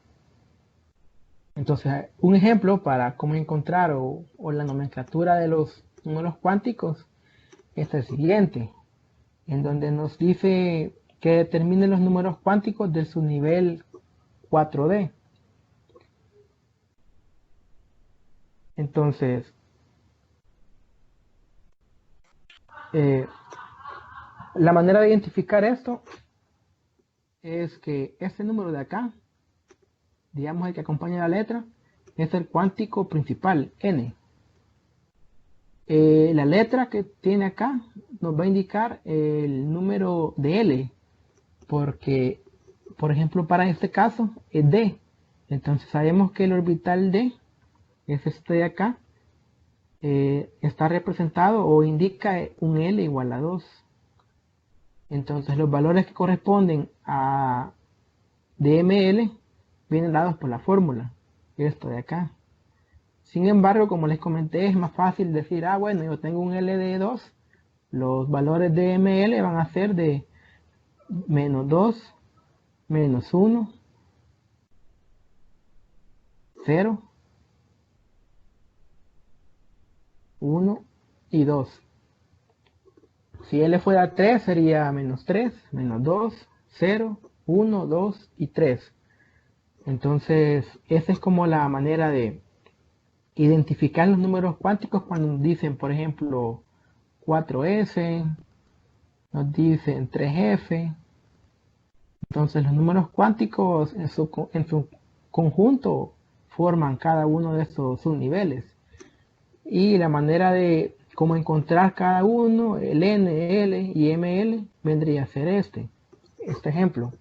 Entonces, un ejemplo para cómo encontrar o la nomenclatura de los números cuánticos es el siguiente, en donde nos dice que determine los números cuánticos de su nivel 4D. Entonces, la manera de identificar esto es que este número de acá, digamos el que acompaña la letra, es el cuántico principal, n. La letra que tiene acá nos va a indicar el número de L, porque, por ejemplo, para este caso es D. Entonces sabemos que el orbital D, es este de acá, está representado o indica un L igual a 2. Entonces los valores que corresponden a DML vienen dados por la fórmula, esto de acá. Sin embargo, como les comenté, es más fácil decir, bueno, yo tengo un L de 2, los valores de ML van a ser de menos 2, menos 1, 0, 1 y 2. Si L fuera 3 sería menos 3, menos 2, 0, 1, 2 y 3. Entonces, esa es como la manera de identificar los números cuánticos cuando dicen, por ejemplo, 4S, nos dicen 3F. Entonces los números cuánticos en su conjunto forman cada uno de estos subniveles. Y la manera de cómo encontrar cada uno, el N, L y ML, vendría a ser este ejemplo.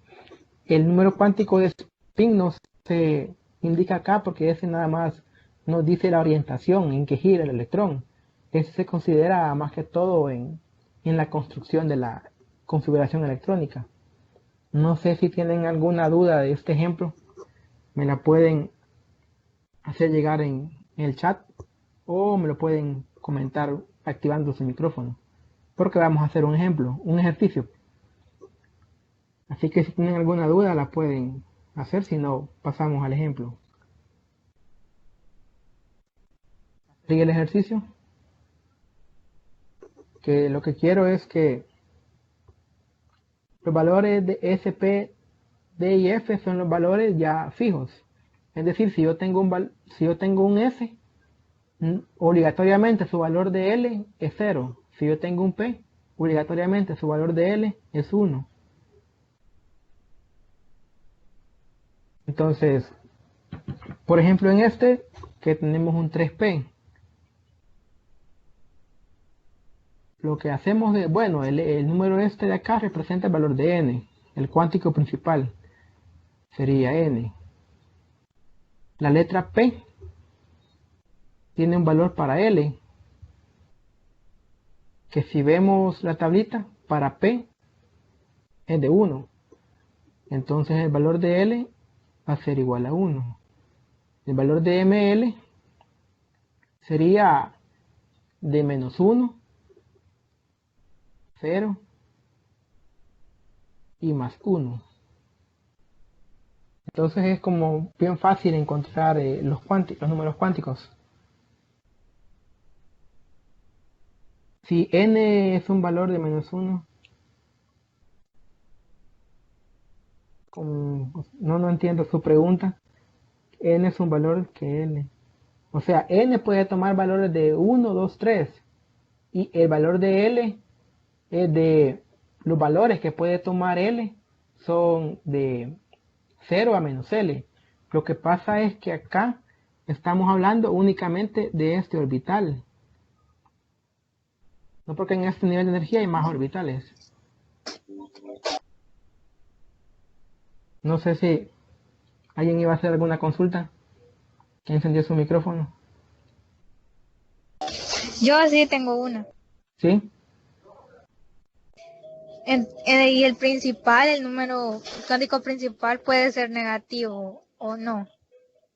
El número cuántico de spin no se indica acá porque ese nada más nos dice la orientación en que gira el electrón. Ese se considera más que todo en la construcción de la configuración electrónica. No sé si tienen alguna duda de este ejemplo, me la pueden hacer llegar en el chat o me lo pueden comentar activando su micrófono, porque vamos a hacer un ejemplo, un ejercicio. Así que si tienen alguna duda la pueden hacer, si no pasamos al ejemplo. Sigue el ejercicio, que lo que quiero es que los valores de SP, D y F son los valores ya fijos. Es decir, si yo tengo un S, obligatoriamente su valor de L es 0. Si yo tengo un P, obligatoriamente su valor de L es 1. Entonces, por ejemplo en este, que tenemos un 3P, lo que hacemos es, bueno, el número este de acá representa el valor de N, el cuántico principal sería N. La letra P tiene un valor para L, que si vemos la tablita, para P es de 1. Entonces el valor de L va a ser igual a 1. El valor de ML sería de menos 1, 0 y más 1. Entonces es como bien fácil encontrar los números cuánticos. Si n es un valor de menos 1, no entiendo su pregunta. N es un valor que L. O sea, n puede tomar valores de 1, 2, 3. Y el valor de L es de los valores que puede tomar L son de 0 a menos L. Lo que pasa es que acá estamos hablando únicamente de este orbital. No, porque en este nivel de energía hay más orbitales. No sé si alguien iba a hacer alguna consulta. ¿Quién encendió su micrófono? Yo sí tengo una. ¿Sí? Y el principal, el número cuántico principal puede ser negativo o no.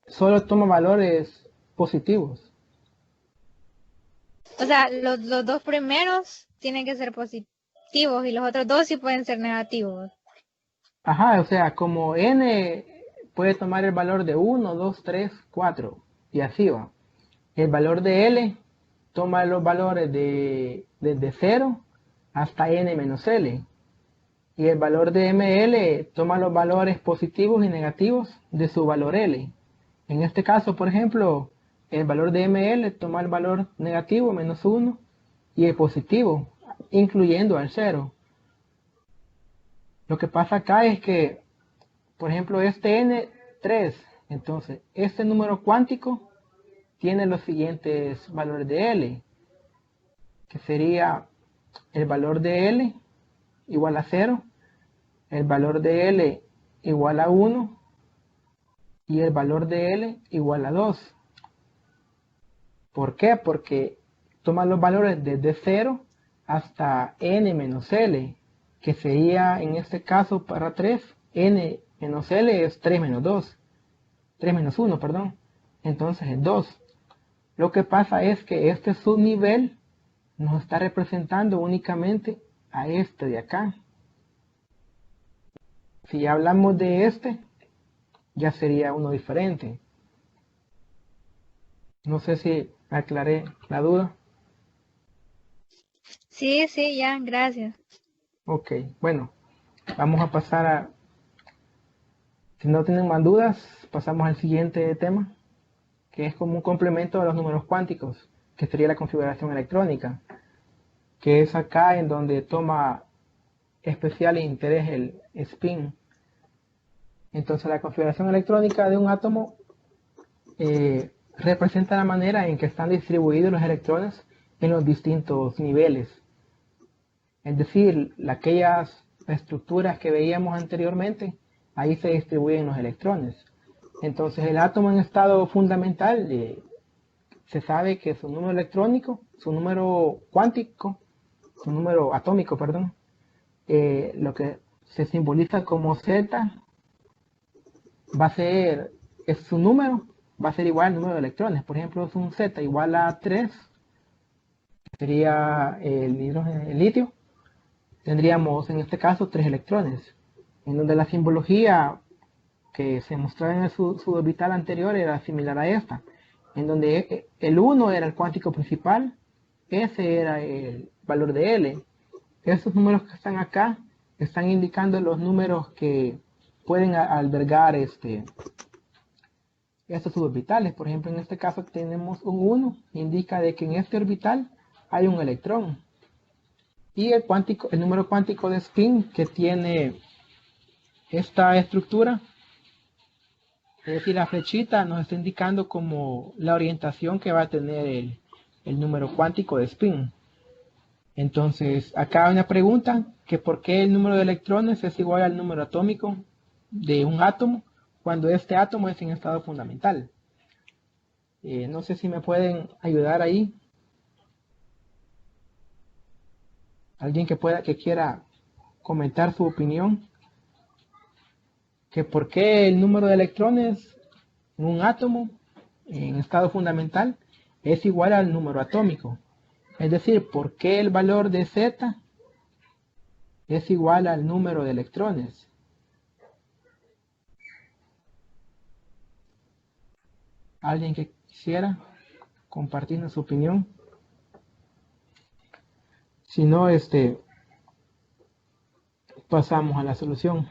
Solo toma valores positivos. O sea, los dos primeros tienen que ser positivos y los otros dos sí pueden ser negativos. Ajá, o sea, como n puede tomar el valor de 1, 2, 3, 4 y así va. El valor de L toma los valores desde 0 hasta n menos L. Y el valor de ML toma los valores positivos y negativos de su valor L. En este caso, por ejemplo, el valor de ML toma el valor negativo, menos 1, y el positivo, incluyendo al 0. Lo que pasa acá es que, por ejemplo, este N3, entonces, este número cuántico tiene los siguientes valores de L, que sería el valor de L igual a 0, el valor de L igual a 1, y el valor de L igual a 2. ¿Por qué? Porque toma los valores desde 0 hasta n menos L, que sería en este caso para 3, n menos L es 3 menos 2, 3 menos 1, perdón, entonces es 2. Lo que pasa es que este subnivel nos está representando únicamente a este de acá. Si ya hablamos de este, ya sería uno diferente. No sé si aclaré la duda. Sí, sí, ya, gracias. Ok, bueno, vamos a pasar a... Si no tienen más dudas, pasamos al siguiente tema, que es como un complemento a los números cuánticos, que sería la configuración electrónica, que es acá en donde toma especial interés el spin. Entonces la configuración electrónica de un átomo representa la manera en que están distribuidos los electrones en los distintos niveles. Es decir, aquellas estructuras que veíamos anteriormente, ahí se distribuyen los electrones. Entonces el átomo en estado fundamental se sabe que su número electrónico, su número cuántico, su número atómico, perdón, lo que se simboliza como Z va a ser, es su número, va a ser igual al número de electrones. Por ejemplo, es un Z igual a 3, que sería el litio, tendríamos en este caso 3 electrones, en donde la simbología que se mostraba en el suborbital anterior era similar a esta, en donde el 1 era el cuántico principal, ese era el valor de L. Estos números que están acá están indicando los números que pueden albergar estos suborbitales. Por ejemplo, en este caso tenemos un 1, indica de que en este orbital hay un electrón. Y el número cuántico de spin que tiene esta estructura, es decir, la flechita nos está indicando como la orientación que va a tener el número cuántico de spin. Entonces, acá hay una pregunta, que por qué el número de electrones es igual al número atómico de un átomo cuando este átomo es en estado fundamental. No sé si me pueden ayudar ahí. Alguien que quiera comentar su opinión. Que por qué el número de electrones en un átomo en estado fundamental es igual al número atómico. Es decir, por qué el valor de Z es igual al número de electrones. ¿Alguien que quisiera compartirnos su opinión? Si no, pasamos a la solución.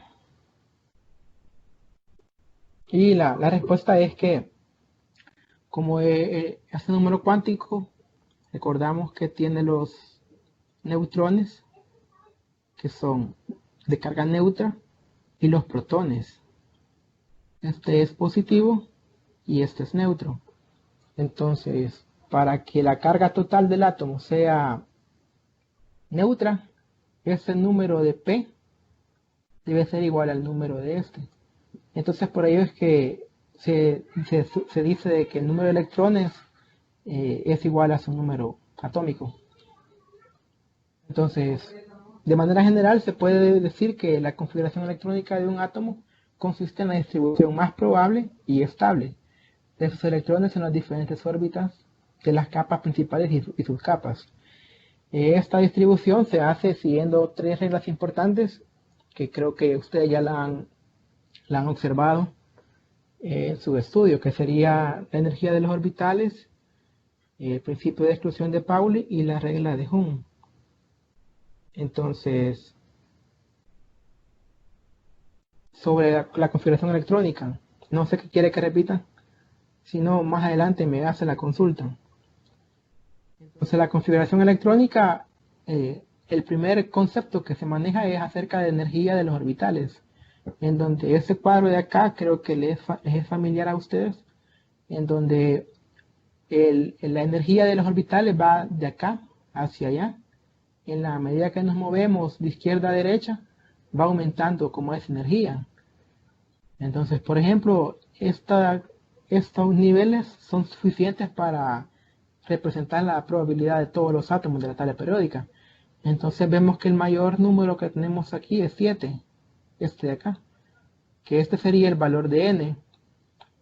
Y la respuesta es que como este número cuántico, recordamos que tiene los neutrones, que son de carga neutra, y los protones. Este es positivo y este es neutro. Entonces, para que la carga total del átomo sea neutra, ese número de P debe ser igual al número de este. Entonces, por ello es que se dice de que el número de electrones es igual a su número atómico. Entonces, de manera general se puede decir que la configuración electrónica de un átomo consiste en la distribución más probable y estable de sus electrones en las diferentes órbitas de las capas principales y sus capas. Esta distribución se hace siguiendo 3 reglas importantes que creo que ustedes ya la han observado en su estudio, que sería la energía de los orbitales, el principio de exclusión de Pauli y la regla de Hund. Entonces, sobre la configuración electrónica, no sé qué quiere que repita, si no, más adelante me hace la consulta. Entonces, la configuración electrónica, el primer concepto que se maneja es acerca de energía de los orbitales, en donde ese cuadro de acá creo que les es familiar a ustedes, en donde la energía de los orbitales va de acá hacia allá. En la medida que nos movemos de izquierda a derecha, va aumentando como es energía. Entonces, por ejemplo, esta, estos niveles son suficientes para representar la probabilidad de todos los átomos de la tabla periódica. Entonces vemos que el mayor número que tenemos aquí es 7, este de acá, que este sería el valor de n.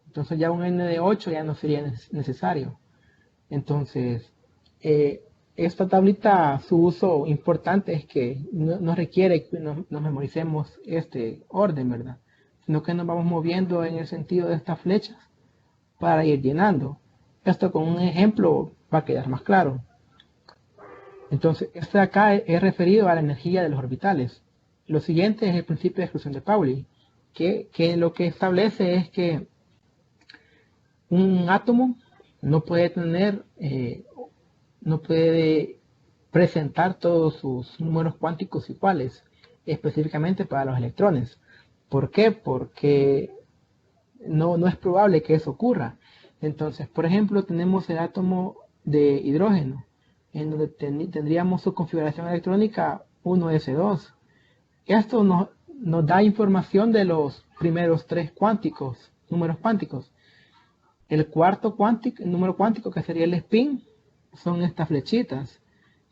Entonces ya un n de 8 ya no sería necesario. Entonces, esta tablita, su uso importante es que no requiere que nos memoricemos este orden, ¿verdad? Sino que nos vamos moviendo en el sentido de estas flechas para ir llenando. Esto con un ejemplo va a quedar más claro. Entonces, este de acá es referido a la energía de los orbitales. Lo siguiente es el principio de exclusión de Pauli, que lo que establece es que un átomo no puede tener, no puede presentar todos sus números cuánticos iguales, específicamente para los electrones. ¿Por qué? Porque no es probable que eso ocurra. Entonces, por ejemplo, tenemos el átomo de hidrógeno, en donde tendríamos su configuración electrónica 1s2. Esto nos da información de los primeros tres cuánticos, números cuánticos. El cuarto cuántico, el número cuántico, que sería el spin, son estas flechitas.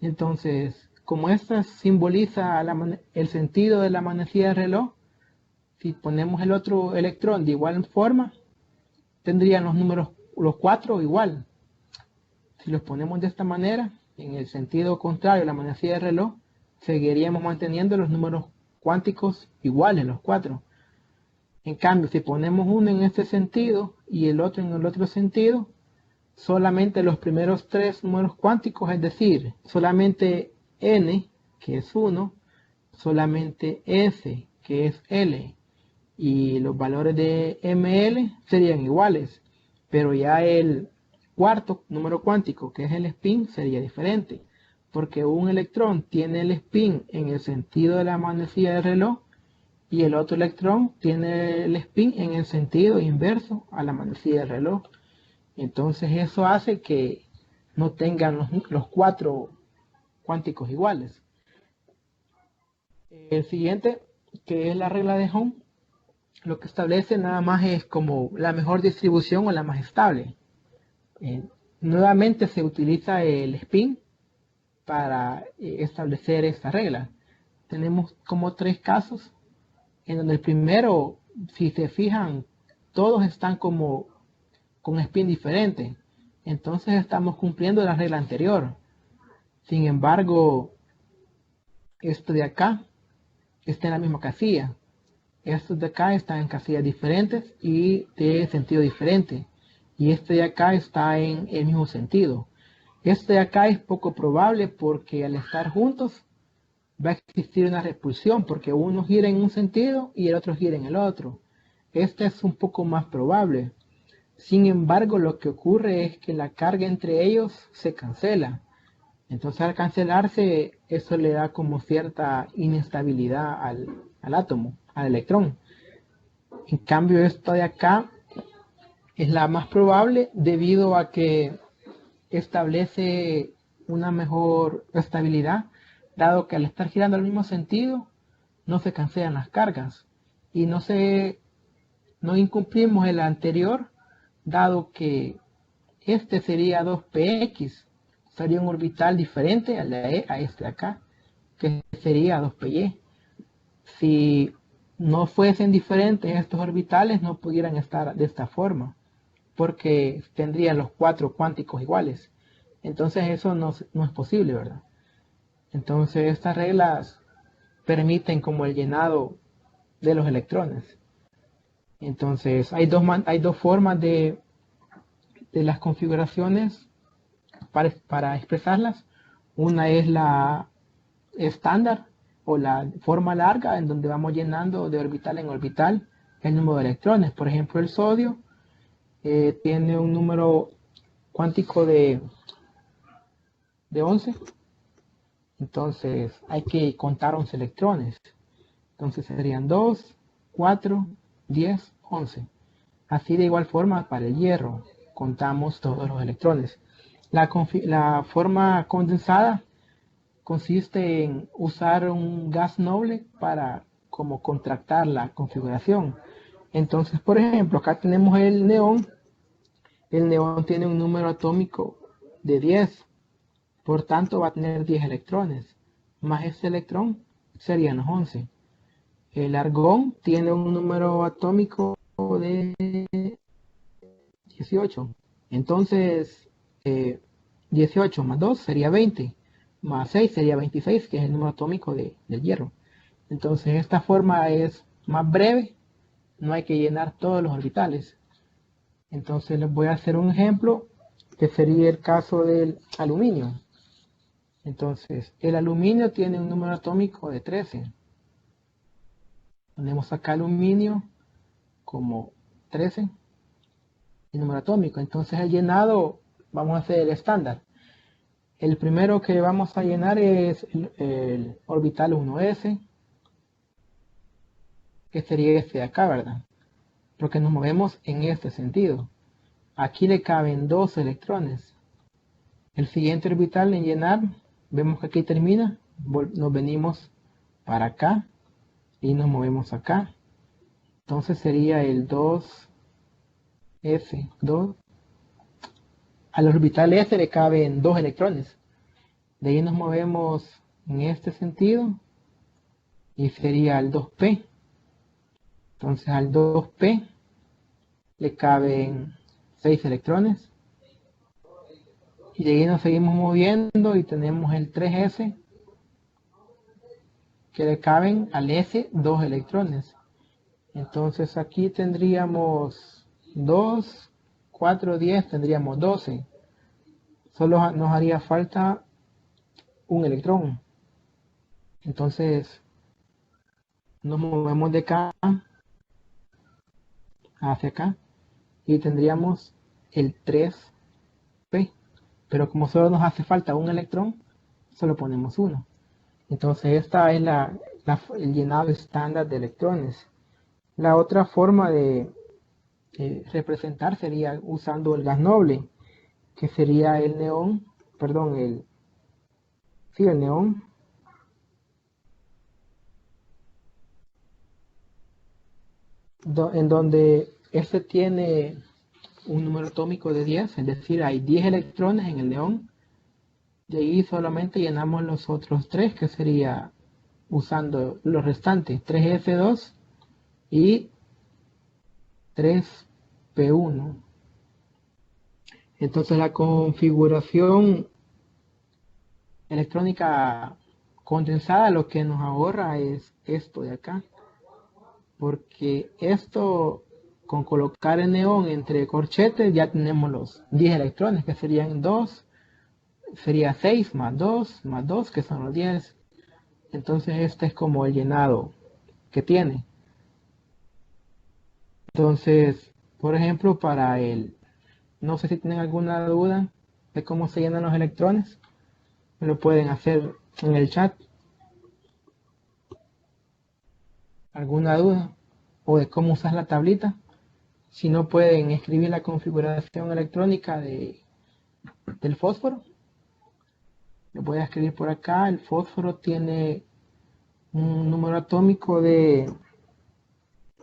Entonces, como esta simboliza el sentido de la manecilla del reloj, si ponemos el otro electrón de igual forma, tendrían los números, los 4 igual. Si los ponemos de esta manera, en el sentido contrario a la manecilla del reloj, seguiríamos manteniendo los números cuánticos iguales, los 4. En cambio, si ponemos uno en este sentido y el otro en el otro sentido, solamente los primeros tres números cuánticos, es decir, solamente n, que es 1, solamente s, que es l, y los valores de ml serían iguales, pero ya el cuarto número cuántico, que es el spin, sería diferente, porque un electrón tiene el spin en el sentido de la manecilla del reloj y el otro electrón tiene el spin en el sentido inverso a la manecilla del reloj. Entonces eso hace que no tengan los 4 cuánticos iguales. El siguiente, que es la regla de Ohm, lo que establece nada más es como la mejor distribución o la más estable. Nuevamente se utiliza el spin para establecer esta regla. Tenemos como 3 casos, en donde el primero, si se fijan, todos están como con spin diferente. Entonces estamos cumpliendo la regla anterior. Sin embargo, esto de acá está en la misma casilla. Estos de acá están en casillas diferentes y de sentido diferente. Y este de acá está en el mismo sentido. Este de acá es poco probable porque al estar juntos va a existir una repulsión porque uno gira en un sentido y el otro gira en el otro. Este es un poco más probable. Sin embargo, lo que ocurre es que la carga entre ellos se cancela. Entonces al cancelarse, eso le da como cierta inestabilidad al átomo, al electrón. En cambio, esta de acá es la más probable debido a que establece una mejor estabilidad, dado que al estar girando al mismo sentido, no se cancelan las cargas y no incumplimos el anterior, dado que este sería 2px, sería un orbital diferente a este de acá, que sería 2py. Si no fuesen diferentes estos orbitales, no pudieran estar de esta forma, porque tendrían los 4 cuánticos iguales. Entonces eso no es posible, ¿verdad? Entonces estas reglas permiten como el llenado de los electrones. Entonces hay dos formas de las configuraciones para expresarlas. Una es la estándar o la forma larga, en donde vamos llenando de orbital en orbital el número de electrones. Por ejemplo, el sodio tiene un número cuántico de 11. Entonces hay que contar 11 electrones. Entonces serían 2, 4, 10, 11. Así de igual forma para el hierro, contamos todos los electrones. La forma condensada consiste en usar un gas noble para como contractar la configuración. Entonces, por ejemplo, acá tenemos el neón. El neón tiene un número atómico de 10. Por tanto, va a tener 10 electrones. Más este electrón serían los 11. El argón tiene un número atómico de 18. Entonces, 18 más 2 sería 20. Más 6 sería 26, que es el número atómico del hierro. Entonces, esta forma es más breve. No hay que llenar todos los orbitales. Entonces, les voy a hacer un ejemplo que sería el caso del aluminio. Entonces, el aluminio tiene un número atómico de 13. Ponemos acá aluminio como 13, el número atómico. Entonces, el llenado, vamos a hacer el estándar. El primero que vamos a llenar es el orbital 1s, que sería este de acá, ¿verdad? Porque nos movemos en este sentido. Aquí le caben 2 electrones. El siguiente orbital en llenar, vemos que aquí termina, nos venimos para acá y nos movemos acá. Entonces sería el 2s2. Al orbital S le caben 2 electrones. De ahí nos movemos en este sentido y sería el 2p. Entonces al 2p le caben 6 electrones. Y de ahí nos seguimos moviendo y tenemos el 3s que le caben al S 2 electrones. Entonces aquí tendríamos 2, 4, 10, tendríamos 12. Solo nos haría falta un electrón. Entonces nos movemos de acá hacia acá y tendríamos el 3p. Pero como solo nos hace falta un electrón, solo ponemos uno. Entonces esta es el llenado estándar de electrones. La otra forma de representar sería usando el gas noble, que sería el neón, perdón, el neón, en donde este tiene un número atómico de 10, es decir, hay 10 electrones en el neón. De ahí solamente llenamos los otros 3, que sería usando los restantes, 3s2 y 3p1. Entonces la configuración electrónica condensada lo que nos ahorra es esto de acá, porque esto con colocar el neón entre corchetes ya tenemos los 10 electrones, que serían 2, sería 6 más 2 más 2, que son los 10. Entonces este es como el llenado que tiene. Entonces, por ejemplo, para el, no sé si tienen alguna duda de cómo se llenan los electrones, me lo pueden hacer en el chat. ¿Alguna duda? O de cómo usar la tablita. Si no, pueden escribir la configuración electrónica del fósforo. Lo voy a escribir por acá. El fósforo tiene un número atómico de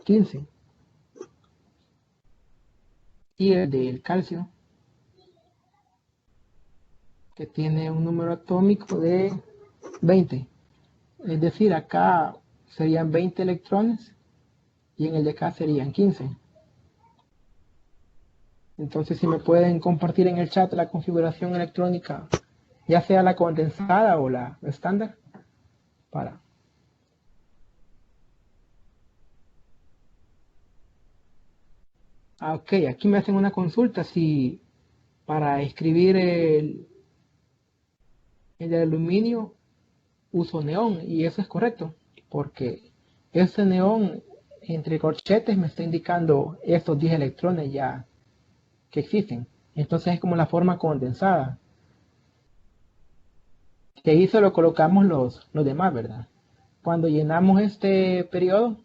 15. Y el del calcio, que tiene un número atómico de 20. Es decir, acá serían 20 electrones y en el de acá serían 15. Entonces, si me pueden compartir en el chat la configuración electrónica, ya sea la condensada o la estándar, para. Ok, aquí me hacen una consulta si para escribir el aluminio uso neón, y eso es correcto, porque ese neón entre corchetes me está indicando estos 10 electrones ya que existen. Entonces es como la forma condensada. Que ahí solo colocamos los demás, ¿verdad? Cuando llenamos este periodo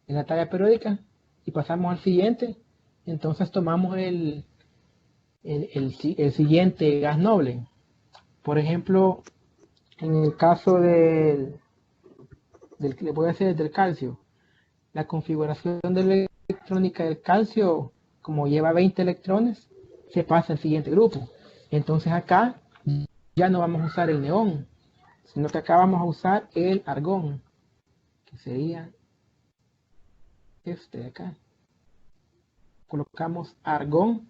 en la tabla periódica y pasamos al siguiente, entonces tomamos el siguiente gas noble. Por ejemplo, en el caso le voy a hacer del calcio, la configuración del electrónica del calcio, como lleva 20 electrones, se pasa al siguiente grupo. Entonces acá ya no vamos a usar el neón, sino que acá vamos a usar el argón, que sería este de acá. Colocamos argón,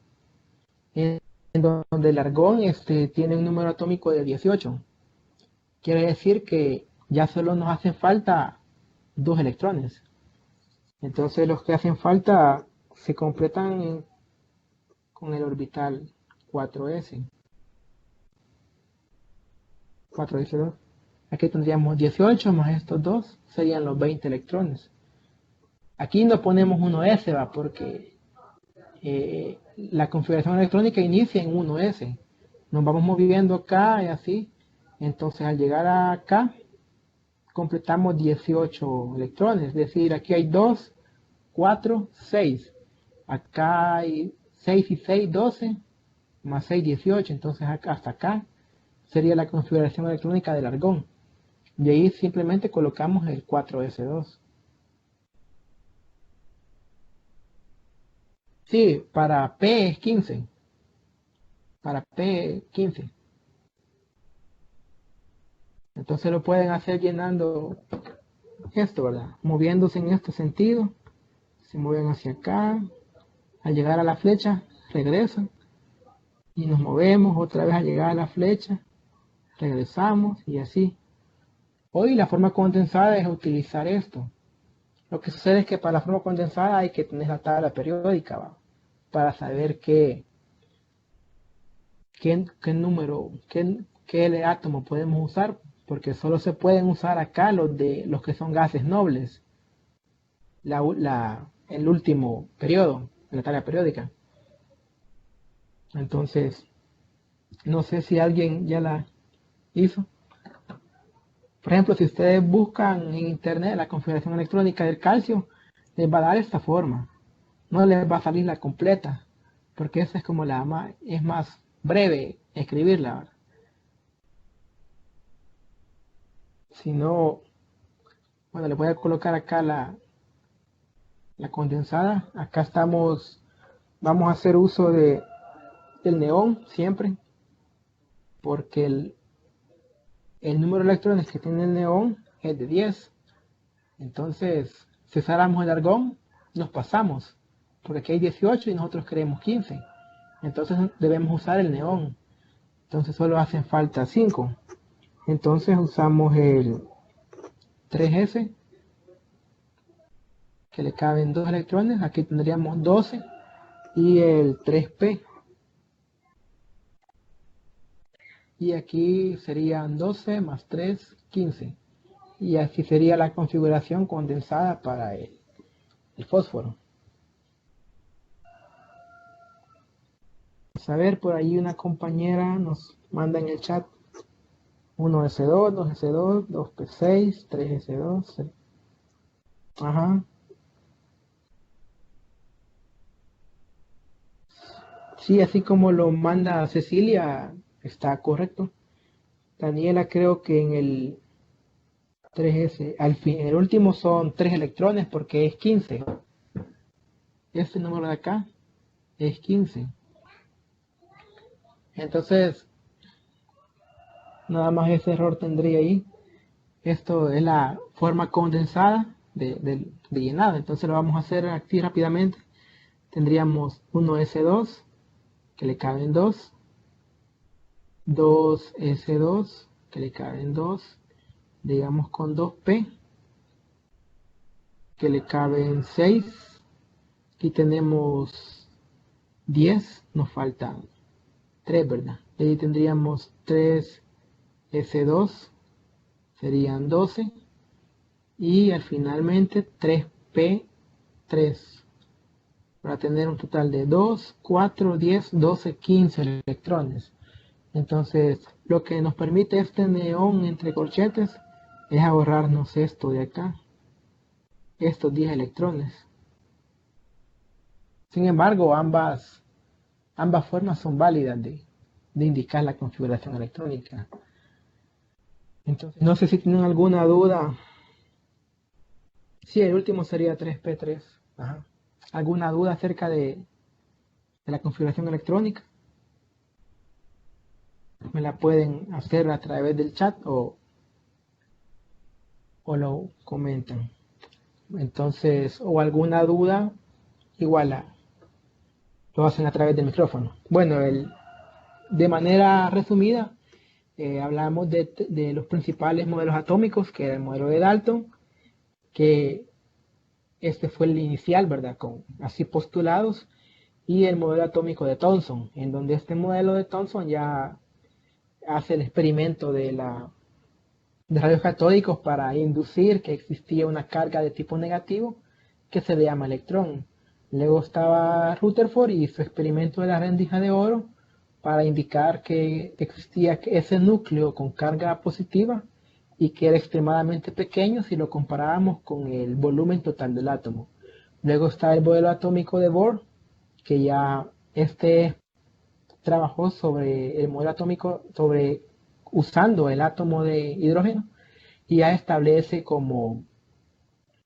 en donde el argón tiene un número atómico de 18. Quiere decir que ya solo nos hacen falta 2 electrones. Entonces los que hacen falta se completan con el orbital 4s. 4s2. Aquí tendríamos 18 más estos 2, serían los 20 electrones. Aquí no ponemos 1s, ¿va? Porque la configuración electrónica inicia en 1s. Nos vamos moviendo acá y así. Entonces al llegar acá, completamos 18 electrones. Es decir, aquí hay 2, 4, 6. Acá hay 6 y 6, 12. Más 6, 18. Entonces acá, hasta acá sería la configuración electrónica del argón. De ahí simplemente colocamos el 4s2. Sí, para P es 15. Para P 15. Entonces lo pueden hacer llenando esto, ¿verdad? Moviéndose en este sentido. Se mueven hacia acá. Al llegar a la flecha, regresan. Y nos movemos otra vez al llegar a la flecha. Regresamos y así. Hoy la forma condensada es utilizar esto. Lo que sucede es que para la forma condensada hay que tener la tabla periódica, ¿va? Para saber qué número, qué átomo podemos usar, porque solo se pueden usar acá los que son gases nobles, el último periodo de la tabla periódica. Entonces, no sé si alguien ya la hizo. Por ejemplo, si ustedes buscan en internet la configuración electrónica del calcio, les va a dar esta forma. No les va a salir la completa, porque esa es como es más breve escribirla, ¿verdad? Si no, bueno, le voy a colocar acá la condensada. Acá vamos a hacer uso del neón siempre, porque el número de electrones que tiene el neón es de 10. Entonces, si usáramos el argón, nos pasamos, porque aquí hay 18 y nosotros queremos 15. Entonces debemos usar el neón. Entonces solo hacen falta 5. Entonces usamos el 3s, que le caben 2 electrones. Aquí tendríamos 12. Y el 3p. Y aquí serían 12 más 3, 15. Y así sería la configuración condensada para el fósforo. Vamos a ver, por ahí una compañera nos manda en el chat 1s2, 2s2, 2p6, 3s2. Ajá. Sí, así como lo manda Cecilia, está correcto. Daniela, creo que en el 3s, al fin, en el último son 3 electrones porque es 15. Este número de acá es 15. Entonces, nada más ese error tendría ahí. Esto es la forma condensada de llenado. Entonces lo vamos a hacer aquí rápidamente. Tendríamos 1s2, que le caben 2. 2s2, que le caben 2. Digamos con 2p, que le caben 6. Aquí tenemos 10, nos faltan 3, ¿verdad? Y ahí tendríamos 3s2, serían 12. Y al finalmente 3p3, para tener un total de 2, 4, 10, 12, 15 electrones. Entonces, lo que nos permite este neón entre corchetes es ahorrarnos esto de acá, estos 10 electrones. Sin embargo, ambas formas son válidas de indicar la configuración electrónica. Entonces, no sé si tienen alguna duda. Sí, el último sería 3p3. Ajá. alguna duda acerca de la configuración electrónica, me la pueden hacer a través del chat o lo comentan. Entonces, o alguna duda, igual lo hacen a través del micrófono. Bueno, de manera resumida, hablamos de los principales modelos atómicos, que era el modelo de Dalton, que este fue el inicial, ¿verdad? Con así postulados, y el modelo atómico de Thomson, en donde este modelo de Thomson ya hace el experimento de rayos catódicos para inducir que existía una carga de tipo negativo que se le llama electrón. Luego estaba Rutherford y su experimento de la rendija de oro para indicar que existía ese núcleo con carga positiva y que era extremadamente pequeño si lo comparábamos con el volumen total del átomo. Luego está el modelo atómico de Bohr, que ya trabajó sobre el modelo atómico usando el átomo de hidrógeno y ya establece como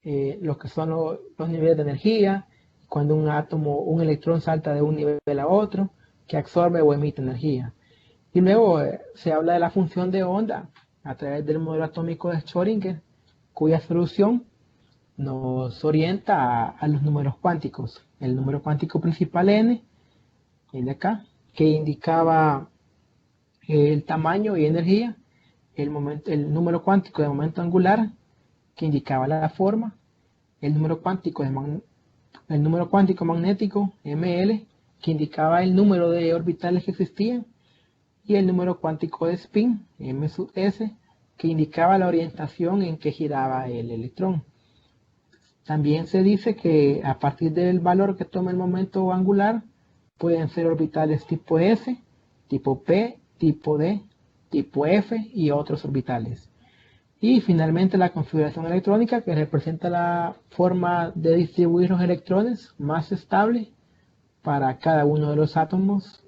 lo que son los niveles de energía, cuando un electrón salta de un nivel a otro, que absorbe o emite energía. Y luego se habla de la función de onda a través del modelo atómico de Schrödinger, cuya solución nos orienta a los números cuánticos. El número cuántico principal n, el de acá, que indicaba el tamaño y energía, el número cuántico de momento angular, que indicaba la forma, el número cuántico magnético, ml, que indicaba el número de orbitales que existían, y el número cuántico de spin, m sub s, que indicaba la orientación en que giraba el electrón. También se dice que a partir del valor que toma el momento angular, pueden ser orbitales tipo S, tipo P, tipo D, tipo F y otros orbitales. Y finalmente la configuración electrónica, que representa la forma de distribuir los electrones más estable para cada uno de los átomos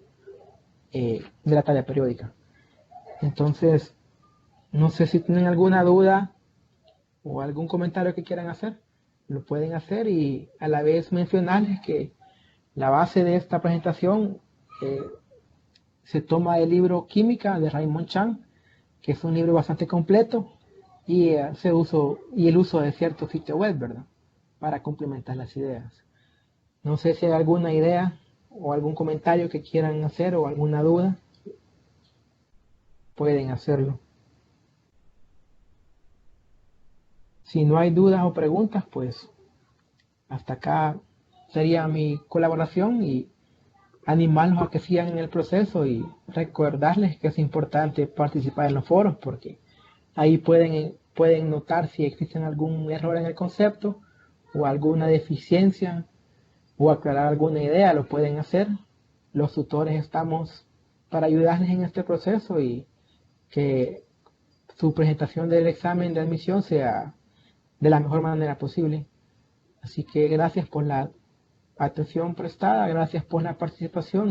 de la tabla periódica. Entonces, no sé si tienen alguna duda o algún comentario que quieran hacer, lo pueden hacer, y a la vez mencionarles que la base de esta presentación se toma del libro Química de Raymond Chan, que es un libro bastante completo, y el uso de cierto sitio web, ¿verdad? Para complementar las ideas. No sé si hay alguna idea o algún comentario que quieran hacer o alguna duda, pueden hacerlo. Si no hay dudas o preguntas, pues hasta acá sería mi colaboración y animarlos a que sigan en el proceso y recordarles que es importante participar en los foros, porque ahí pueden notar si existen algún error en el concepto o alguna deficiencia o aclarar alguna idea, lo pueden hacer. Los tutores estamos para ayudarles en este proceso y que su presentación del examen de admisión sea de la mejor manera posible. Así que gracias por la atención prestada, gracias por la participación.